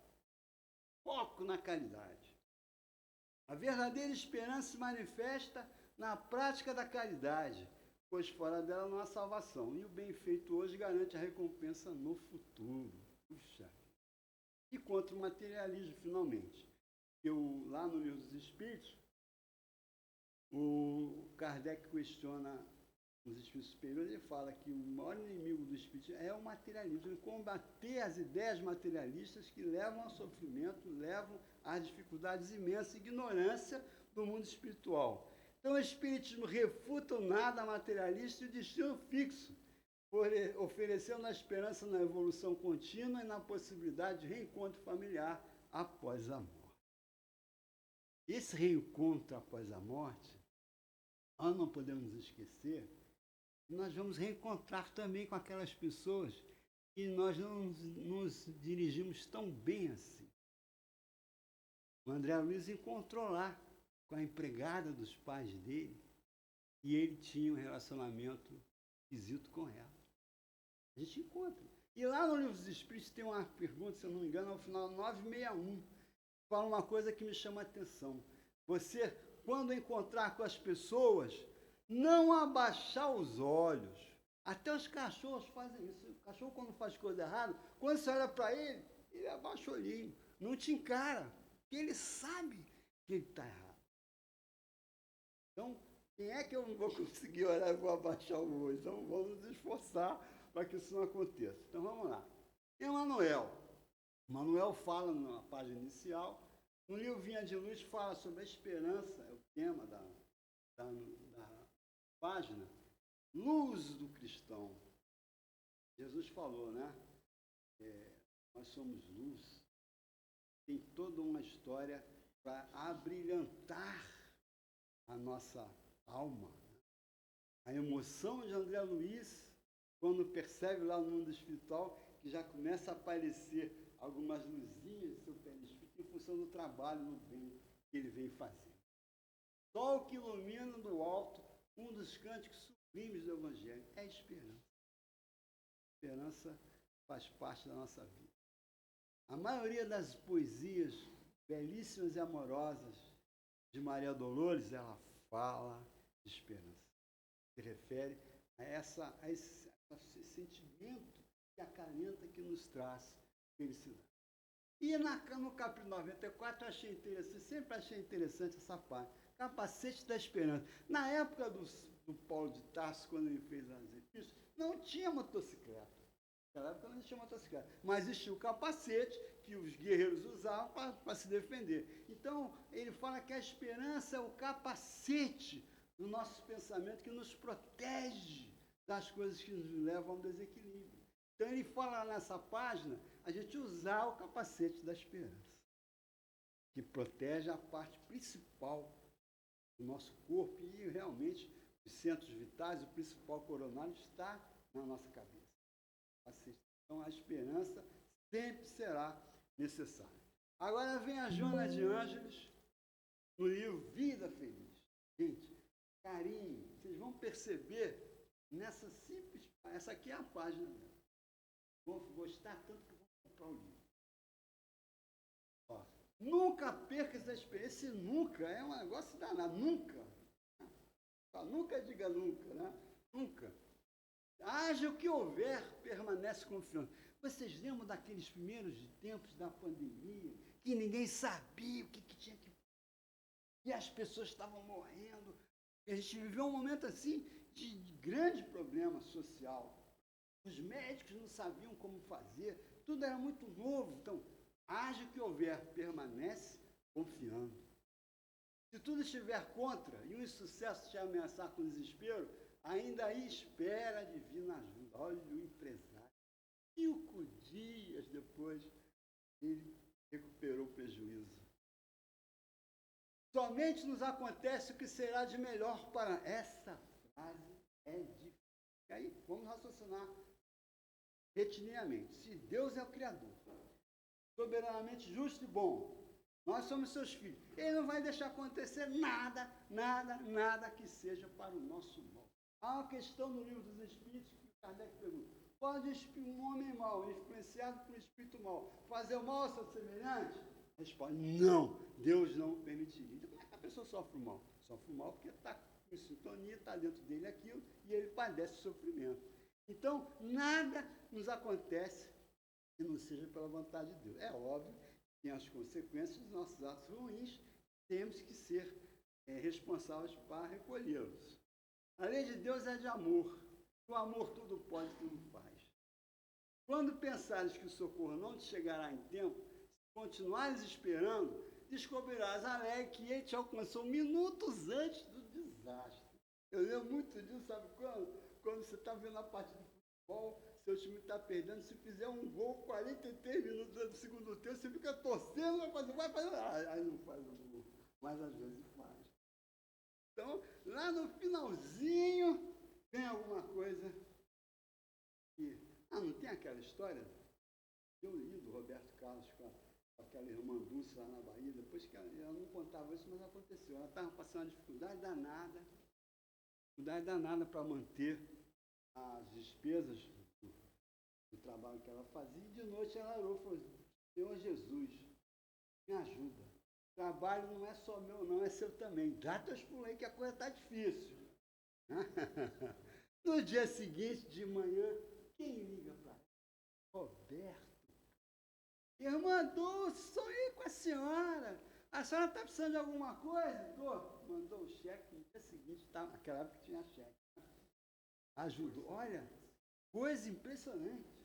Foco na caridade. A verdadeira esperança se manifesta na prática da caridade, pois fora dela não há salvação. E o bem feito hoje garante a recompensa no futuro. Puxa. E contra o materialismo, finalmente. Lá no Livro dos Espíritos, o Kardec questiona os espíritos superiores, ele fala que o maior inimigo do espírito é o materialismo, combater as ideias materialistas que levam ao sofrimento, levam às dificuldades imensas, ignorância do mundo espiritual. Então, o espiritismo refuta o nada materialista e o destino fixo, oferecendo a esperança na evolução contínua e na possibilidade de reencontro familiar após a morte. Esse reencontro após a morte, nós não podemos esquecer, nós vamos reencontrar também com aquelas pessoas que nós não nos dirigimos tão bem assim. O André Luiz encontrou lá com a empregada dos pais dele e ele tinha um relacionamento esquisito com ela. A gente encontra. E lá no Livro dos Espíritos tem uma pergunta, se eu não me engano, ao final 961, fala uma coisa que me chama a atenção. Você, quando encontrar com as pessoas, não abaixar os olhos. Até os cachorros fazem isso. O cachorro, quando faz coisa errada, quando você olha para ele, ele abaixa o olhinho. Não te encara, porque ele sabe que ele está errado. Então, quem é que eu não vou conseguir olhar e vou abaixar o olho? Então, vamos nos esforçar para que isso não aconteça. Então, vamos lá. Emmanuel. Emmanuel fala na página inicial. No livro Vinha de Luz fala sobre a esperança, é o tema da página, luz do cristão. Jesus falou, né? Nós somos luz. Tem toda uma história para abrilhantar a nossa alma. A emoção de André Luiz, quando percebe lá no mundo espiritual, que já começa a aparecer algumas luzinhas do seu perispírito em função do trabalho no bem que ele vem fazer. Sol que ilumina do alto, um dos cânticos sublimes do Evangelho, é a esperança. A esperança faz parte da nossa vida. A maioria das poesias belíssimas e amorosas de Maria Dolores, ela fala de esperança. Se refere a esse sentimento que acalenta, que nos traz felicidade. E no capítulo 94, eu achei interessante, sempre achei interessante essa parte. Capacete da esperança. Na época do Paulo de Tarso, quando ele fez as epístolas, não tinha motocicleta. Naquela época não existia motocicleta. Mas existia o capacete que os guerreiros usavam para se defender. Então, ele fala que a esperança é o capacete do nosso pensamento que nos protege das coisas que nos levam ao desequilíbrio. Então, ele fala nessa página, a gente usar o capacete da esperança, que protege a parte principal do nosso corpo e, realmente, os centros vitais, o principal coronário está na nossa cabeça. Então, a esperança sempre será necessária. Agora vem a Joana de Ângeles, no livro Vida Feliz. Gente, carinho, vocês vão perceber nessa simples... Essa aqui é a página dela. Vão gostar tanto que vão comprar o livro. Ó, nunca perca essa experiência. Esse nunca é um negócio danado. Nunca. Nunca diga nunca, né? Nunca. Haja o que houver, permanece confiante. Vocês lembram daqueles primeiros tempos da pandemia, que ninguém sabia o que tinha que... e as pessoas estavam morrendo. A gente viveu um momento assim de grande problema social. Os médicos não sabiam como fazer, tudo era muito novo. Então, haja o que houver, permanece confiando. Se tudo estiver contra e o insucesso te ameaçar com desespero, ainda aí espera a divina ajuda. Olha o empresário. 5 dias depois, ele recuperou o prejuízo. Somente nos acontece o que será de melhor para... Essa frase é difícil. E aí, vamos raciocinar retiliniamente. Se Deus é o Criador, soberanamente justo e bom, nós somos seus filhos, Ele não vai deixar acontecer nada que seja para o nosso mal. Há uma questão no livro dos Espíritos que Kardec pergunta: pode um homem mau, influenciado por um espírito mau, fazer o mal ao seu semelhante? Responde: não, Deus não permitiria. Então, como é que a pessoa sofre o mal? Sofre o mal porque está em sintonia, está dentro dele aquilo, e ele padece sofrimento. Então, nada nos acontece que não seja pela vontade de Deus. É óbvio que tem as consequências dos nossos atos ruins, temos que ser responsáveis para recolhê-los. A lei de Deus é de amor. O amor tudo pode, tudo faz. Quando pensares que o socorro não te chegará em tempo, se continuares esperando, descobrirás alegre que ele te alcançou minutos antes do desastre. Eu lembro muito disso, sabe quando? Quando você está vendo a partida de futebol, seu time está perdendo, se fizer um gol 43 minutos do segundo tempo, você fica torcendo, vai fazer, aí não faz o gol, mas às vezes faz. Então, lá no finalzinho, vem alguma coisa que... não tem aquela história? Eu li do Roberto Carlos com aquela irmã Dulce lá na Bahia, depois que ela não contava isso, mas aconteceu. Ela estava passando uma dificuldade danada para manter as despesas do trabalho que ela fazia, e de noite ela orou e falou: Senhor Jesus, me ajuda. O trabalho não é só meu, não, é seu também. Dá teus pulos aí que a coisa está difícil. No dia seguinte, de manhã, quem liga para ela? Roberto. Irmã Dulce, sou eu com a senhora. A senhora está precisando de alguma coisa? Tô. Mandou o cheque, no dia seguinte, naquela época tinha cheque. Ajudou. Olha, coisa impressionante.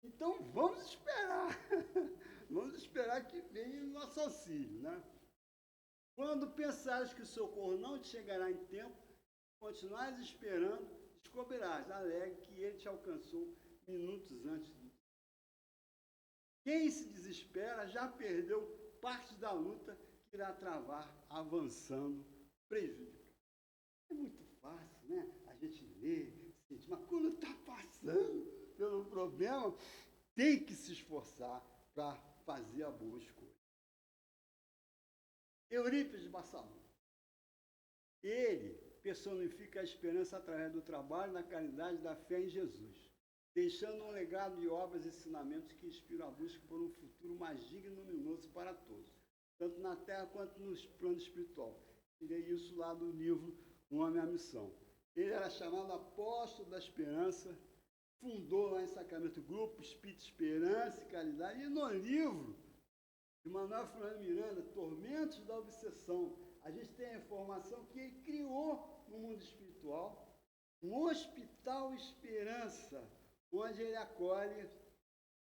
Então, vamos esperar. Vamos esperar que venha o nosso auxílio, né? Quando pensares que o socorro não te chegará em tempo, continuares esperando, descobrirás, alegre, que ele te alcançou minutos antes do... Quem se desespera já perdeu parte da luta que irá travar avançando, prejudicando. É muito fácil, né? A gente lê, sente, mas quando está passando pelo problema, tem que se esforçar para fazer a boa escolha. Eurípides de Barçalão. Ele personifica a esperança através do trabalho, da caridade, da fé em Jesus, deixando um legado de obras e ensinamentos que inspiram a busca por um futuro mais digno e luminoso para todos, tanto na Terra quanto no plano espiritual. Tirei isso lá do livro Um Homem à Missão. Ele era chamado Apóstolo da Esperança, fundou lá em Sacramento o Grupo Espírito Esperança e Caridade, e no livro de Manuel Fernando Miranda, Tormentos da Obsessão, a gente tem a informação que ele criou no mundo espiritual um Hospital Esperança, onde ele acolhe,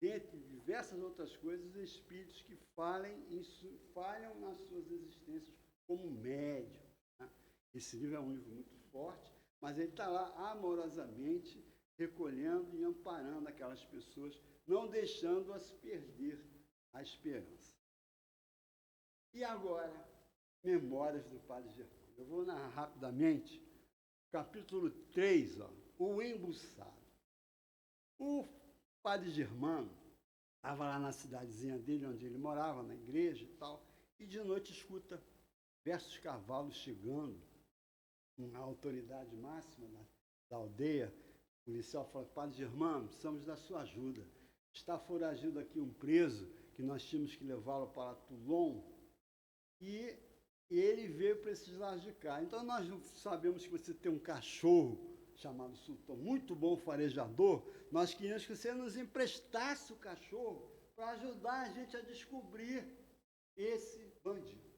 dentre diversas outras coisas, os espíritos que falham nas suas existências como médium. Né? Esse livro é um livro muito forte, mas ele está lá amorosamente recolhendo e amparando aquelas pessoas, não deixando-as perder a esperança. E agora, Memórias do Padre Germano. Eu vou narrar rapidamente, capítulo 3, o embuçado. O Padre Germano estava lá na cidadezinha dele, onde ele morava, na igreja e tal, e de noite escuta diversos cavalos chegando, uma autoridade máxima da aldeia. O policial fala: Padre Germano, precisamos da sua ajuda. Está foragido aqui um preso, que nós tínhamos que levá-lo para Toulon, e ele veio para esses lados de cá. Então, nós sabemos que você tem um cachorro chamado Sultão, muito bom farejador. Nós queríamos que você nos emprestasse o cachorro para ajudar a gente a descobrir esse bandido.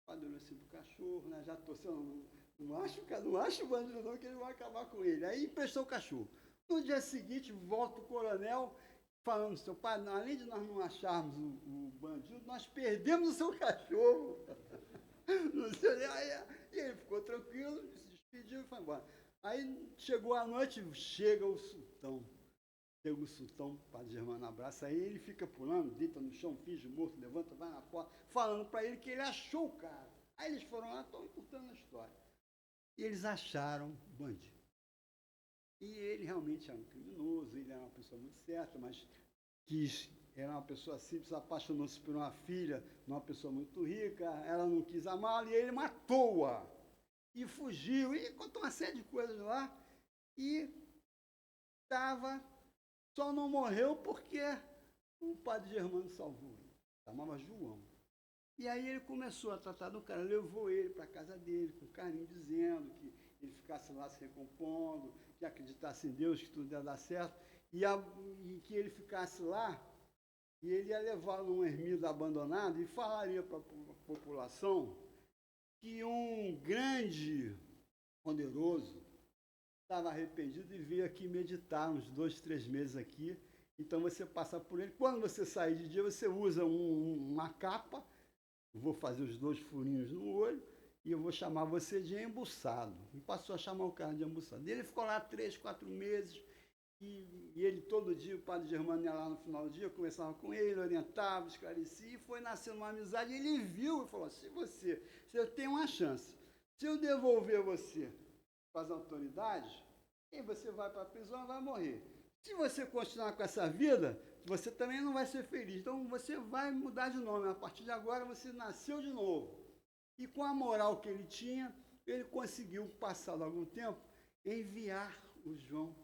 O padre olhou assim pro cachorro, né? Já torceu, não acho o bandido não, que ele vai acabar com ele. Aí emprestou o cachorro. No dia seguinte, volta o coronel falando, seu padre, além de nós não acharmos o bandido, nós perdemos o seu cachorro. Não sei, e ele ficou tranquilo, se despediu e foi embora. Aí chegou a noite, chega o sultão. Chega o sultão, o padre Germano abraça, aí ele fica pulando, deita no chão, finge morto, levanta, vai na porta, falando para ele que ele achou o cara. Aí eles foram lá, estão contando a história. E eles acharam o bandido. E ele realmente era um criminoso, ele era uma pessoa muito certa, mas era uma pessoa simples, apaixonou-se por uma filha, uma pessoa muito rica, ela não quis amá-lo e ele matou-a. E fugiu, e contou uma série de coisas lá, e só não morreu porque o padre Germano salvou ele. Chamava João. E aí ele começou a tratar do cara, levou ele para a casa dele, com carinho, dizendo que ele ficasse lá se recompondo, que acreditasse em Deus, que tudo ia dar certo, e que ele ficasse lá, e ele ia levá-lo num ermida abandonado e falaria para a população que um grande poderoso estava arrependido e veio aqui meditar uns 2, 3 meses aqui. Então você passa por ele. Quando você sair de dia, você usa uma capa. Vou fazer os 2 furinhos no olho e eu vou chamar você de embuçado. E passou a chamar o cara de embuçado. Ele ficou lá 3, 4 meses. E ele todo dia, o padre Germano ia lá no final do dia, conversava com ele, orientava, esclarecia, e foi nascendo uma amizade. Ele viu e falou: se eu tenho uma chance, se eu devolver você para as autoridades, e você vai para a prisão e vai morrer. Se você continuar com essa vida, você também não vai ser feliz. Então você vai mudar de nome. A partir de agora você nasceu de novo. E com a moral que ele tinha, ele conseguiu, passado algum tempo, enviar o João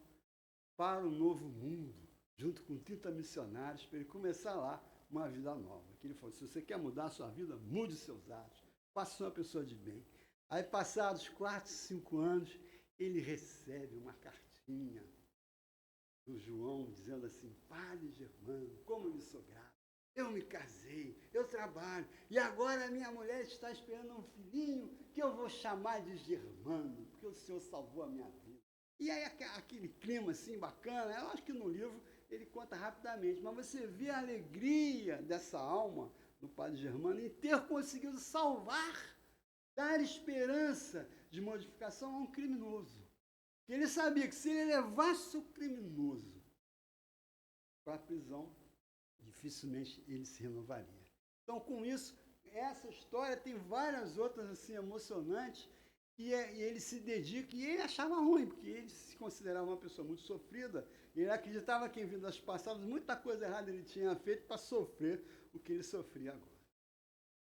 para o novo mundo, junto com 30 missionários, para ele começar lá uma vida nova. Que ele falou: se você quer mudar a sua vida, mude os seus atos, faça ser uma pessoa de bem. Aí, passados 4, 5 anos, ele recebe uma cartinha do João, dizendo assim: Padre Germano, como lhe sou grato. Eu me casei, eu trabalho, e agora a minha mulher está esperando um filhinho que eu vou chamar de Germano, porque o Senhor salvou a minha vida. E aí aquele clima assim bacana, eu acho que no livro ele conta rapidamente, mas você vê a alegria dessa alma do padre Germano em ter conseguido salvar, dar esperança de modificação a um criminoso. Ele sabia que se ele levasse o criminoso para a prisão, dificilmente ele se renovaria. Então, com isso, essa história tem várias outras assim emocionantes, e ele se dedica, e ele achava ruim, porque ele se considerava uma pessoa muito sofrida, e ele acreditava que em vidas passadas muita coisa errada ele tinha feito para sofrer o que ele sofria agora.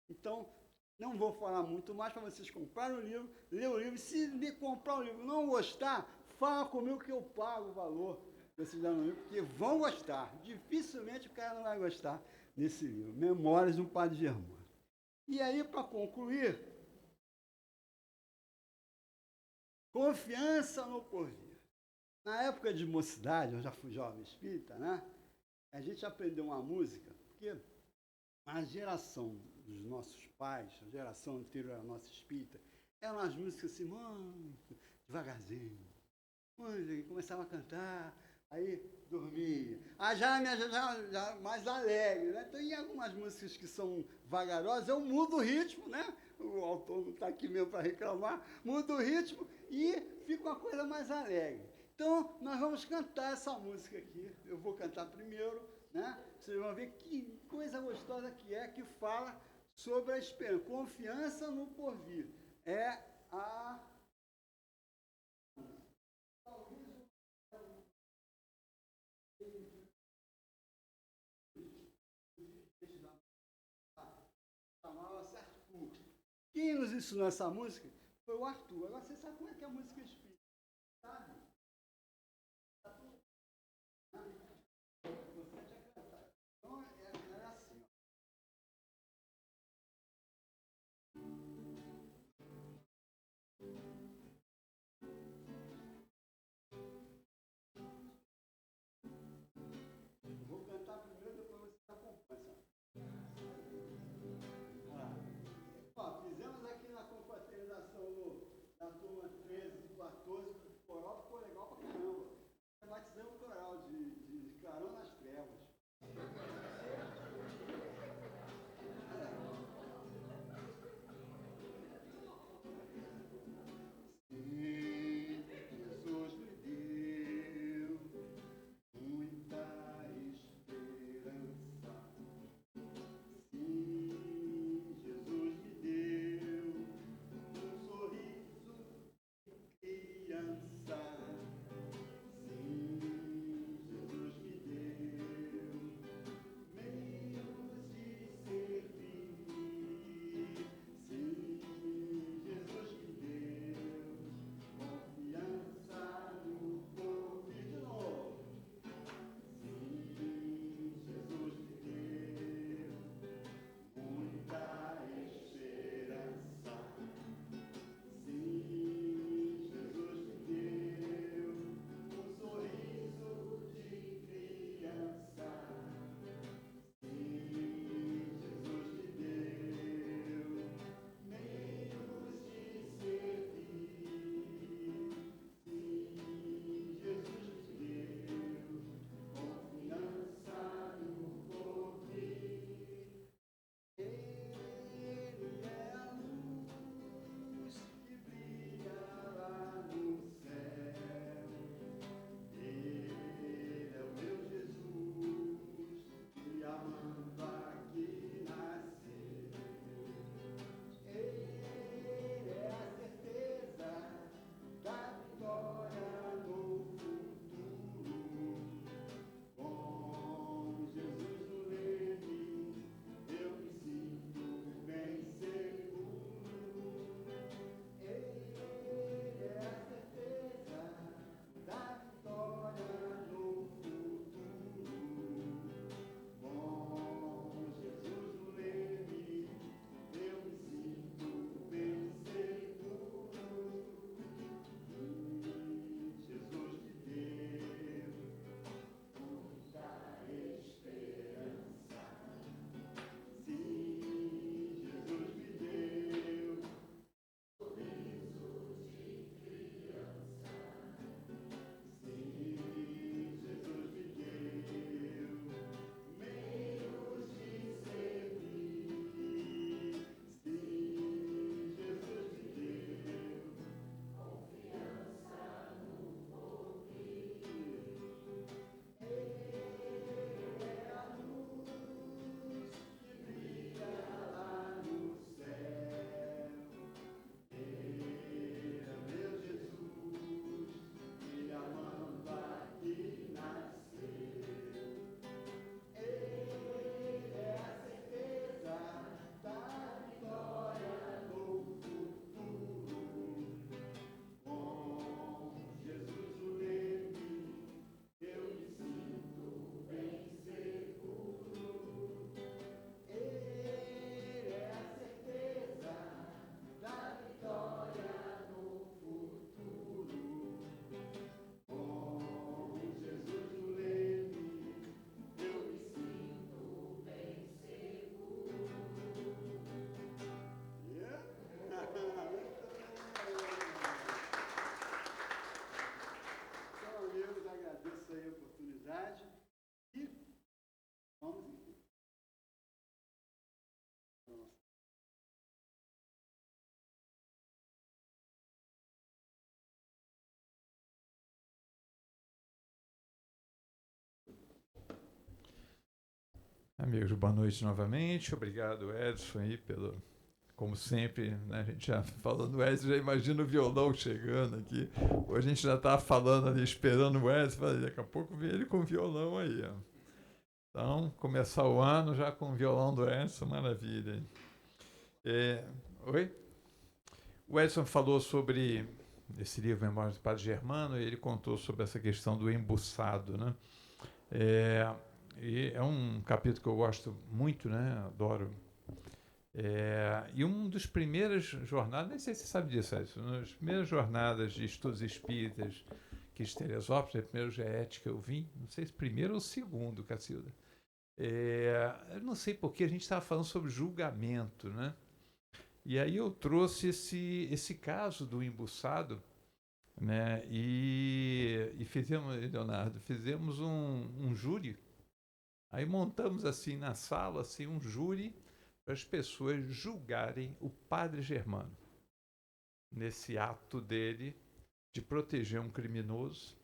Então, não vou falar muito mais para vocês comprarem o livro, ler o livro. Se comprar o livro e não gostar, fala comigo que eu pago o valor vocês dão no livro, porque vão gostar. Dificilmente o cara não vai gostar desse livro. Memórias do Padre Germano. E aí, para concluir, confiança no porvir. Na época de mocidade, eu já fui jovem espírita, né? A gente aprendeu uma música, porque a geração dos nossos pais, a geração anterior à nossa espírita, eram as músicas assim, muito devagarzinho. Muito, começava a cantar, aí dormia. Já mais alegre, né? Então, em algumas músicas que são vagarosas, eu mudo o ritmo, né? O autor não está aqui mesmo para reclamar, mudo o ritmo e fica uma coisa mais alegre. Então, nós vamos cantar essa música aqui. Eu vou cantar primeiro, né? Vocês vão ver que coisa gostosa que fala sobre a esperança, confiança no porvir. É a... Chamava-se Arthur. Quem nos ensinou essa música foi o Arthur. Agora, você sabe como é que é a música espírita? Sabe? Você tinha cantado. Então, é assim. Eu vou cantar primeiro, depois você acompanha. Ó, Amigos, boa noite novamente. Obrigado, Edson, aí, como sempre, né, a gente já falando do Edson, já imagina o violão chegando aqui. Hoje a gente já estava falando ali, esperando o Edson, falei, daqui a pouco vem ele com o violão aí. Ó. Então, começar o ano já com o violão do Edson, maravilha. Oi? O Edson falou sobre esse livro Memórias do Padre Germano, e ele contou sobre essa questão do embuçado, né? E é um capítulo que eu gosto muito, né? Adoro. E um dos primeiras jornadas, nem sei se você sabe disso, Edson, uma das primeiras jornadas de estudos espíritas que em Teresópolis, a primeira GET que eu vim, não sei se primeiro ou segundo, Cacilda. Eu não sei porque a gente estava falando sobre julgamento, né? E aí eu trouxe esse caso do embuçado, né? E fizemos, Leonardo, fizemos um júri. Aí montamos assim na sala assim um júri para as pessoas julgarem o Padre Germano nesse ato dele de proteger um criminoso,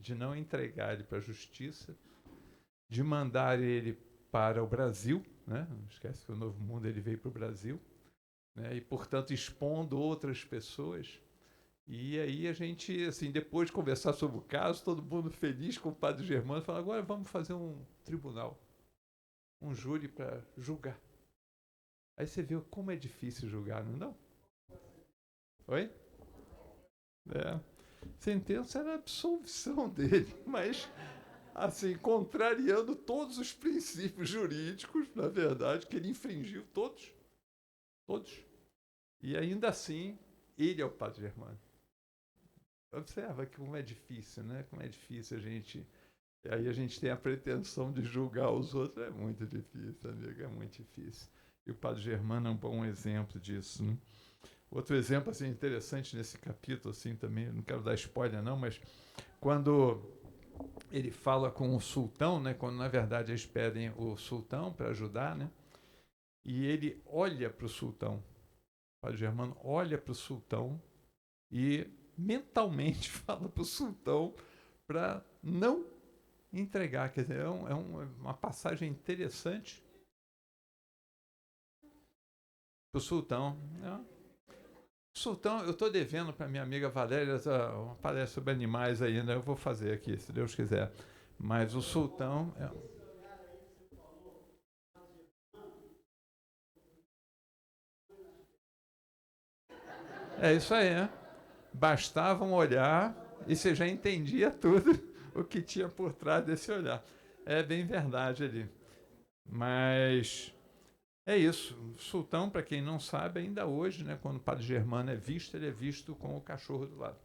de não entregar ele para a justiça, de mandar ele para o Brasil, né? Não esquece que o Novo Mundo ele veio para o Brasil, né? E portanto expondo outras pessoas. E aí a gente, assim, depois de conversar sobre o caso, todo mundo feliz com o Padre Germano, fala, agora vamos fazer um tribunal, um júri para julgar. Aí você viu como é difícil julgar, não é? Não? Oi? É. Sentença era a absolvição dele, mas assim, contrariando todos os princípios jurídicos, na verdade, que ele infringiu todos. Todos. E ainda assim, ele é o Padre Germano. Observa como é difícil, né? Como é difícil a gente. Aí a gente tem a pretensão de julgar os outros. É muito difícil, amigo, é muito difícil. E o Padre Germano é um bom exemplo disso, né? Outro exemplo assim, interessante nesse capítulo, assim, também, não quero dar spoiler não, mas quando ele fala com o sultão, né, quando na verdade eles pedem o sultão para ajudar, né, e ele olha para o sultão, o Padre Germano olha para o sultão e mentalmente fala para o sultão para não entregar. Quer dizer, uma passagem interessante para o sultão. Né? Sultão, eu estou devendo para minha amiga Valéria uma palestra sobre animais ainda, eu vou fazer aqui, se Deus quiser. Mas o sultão. É isso aí, né? Bastava um olhar e você já entendia tudo o que tinha por trás desse olhar. É bem verdade ali. Mas é isso. O sultão, para quem não sabe, ainda hoje, né, quando o Padre Germano é visto, ele é visto com o cachorro do lado,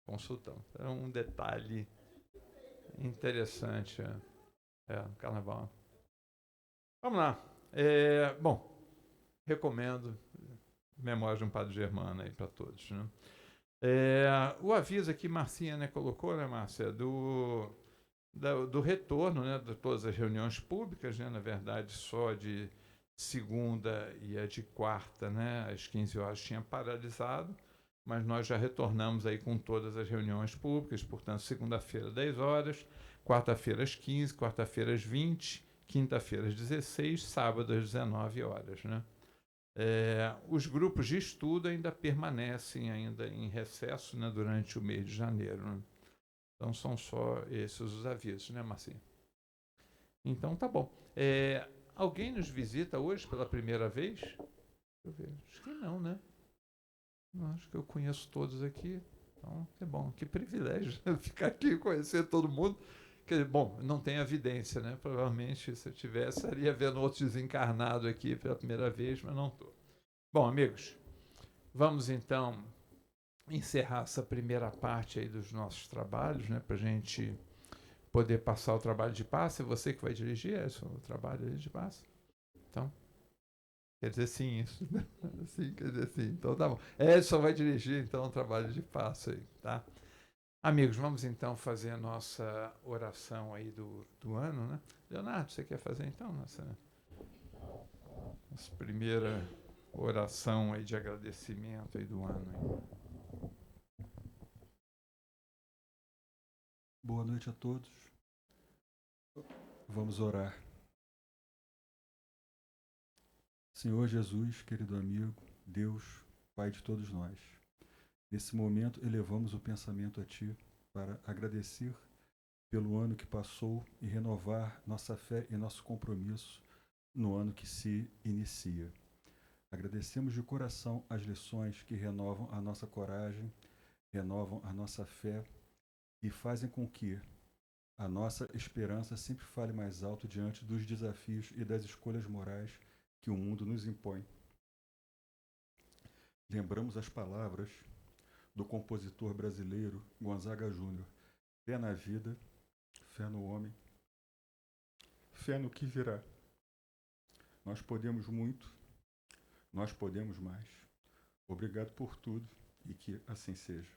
com o sultão. É um detalhe interessante. No carnaval. Vamos lá. Bom, recomendo Memórias de um Padre Germano aí para todos. Né? O aviso aqui, Marcinha, né, colocou, né, Márcia, do retorno, né, de todas as reuniões públicas, né, na verdade, só de segunda e a de quarta, né, às 15 horas tinha paralisado, mas nós já retornamos aí com todas as reuniões públicas, portanto, segunda-feira, 10 horas, quarta-feira às 15, quarta-feira às 20, quinta-feira às 16, sábado às 19 horas, né. Os grupos de estudo ainda permanecem ainda em recesso, né, durante o mês de janeiro. Né? Então são só esses os avisos, né, Marcinho? Então tá bom. Alguém nos visita hoje pela primeira vez? Deixa eu ver. Acho que não, né? Não, acho que eu conheço todos aqui. Então, que bom. Que privilégio ficar aqui e conhecer todo mundo. Bom, não tem evidência, né? Provavelmente, se eu tivesse, estaria vendo outros desencarnados aqui pela primeira vez, mas não estou. Bom, amigos, vamos então encerrar essa primeira parte aí dos nossos trabalhos, né? Para a gente poder passar o trabalho de passe. É você que vai dirigir o trabalho de passe? Então, quer dizer sim, isso. Sim, quer dizer sim. Então tá bom. Edson vai dirigir então o trabalho de passe aí, tá? Amigos, vamos então fazer a nossa oração aí do ano, né? Leonardo, você quer fazer então nossa primeira oração aí de agradecimento aí do ano? Aí. Boa noite a todos. Vamos orar. Senhor Jesus, querido amigo, Deus, Pai de todos nós, nesse momento elevamos o pensamento a Ti para agradecer pelo ano que passou e renovar nossa fé e nosso compromisso no ano que se inicia. Agradecemos de coração as lições que renovam a nossa coragem, renovam a nossa fé e fazem com que a nossa esperança sempre fale mais alto diante dos desafios e das escolhas morais que o mundo nos impõe. Lembramos as palavras do compositor brasileiro Gonzaga Júnior: fé na vida, fé no homem, fé no que virá. Nós podemos muito, nós podemos mais. Obrigado por tudo e que assim seja.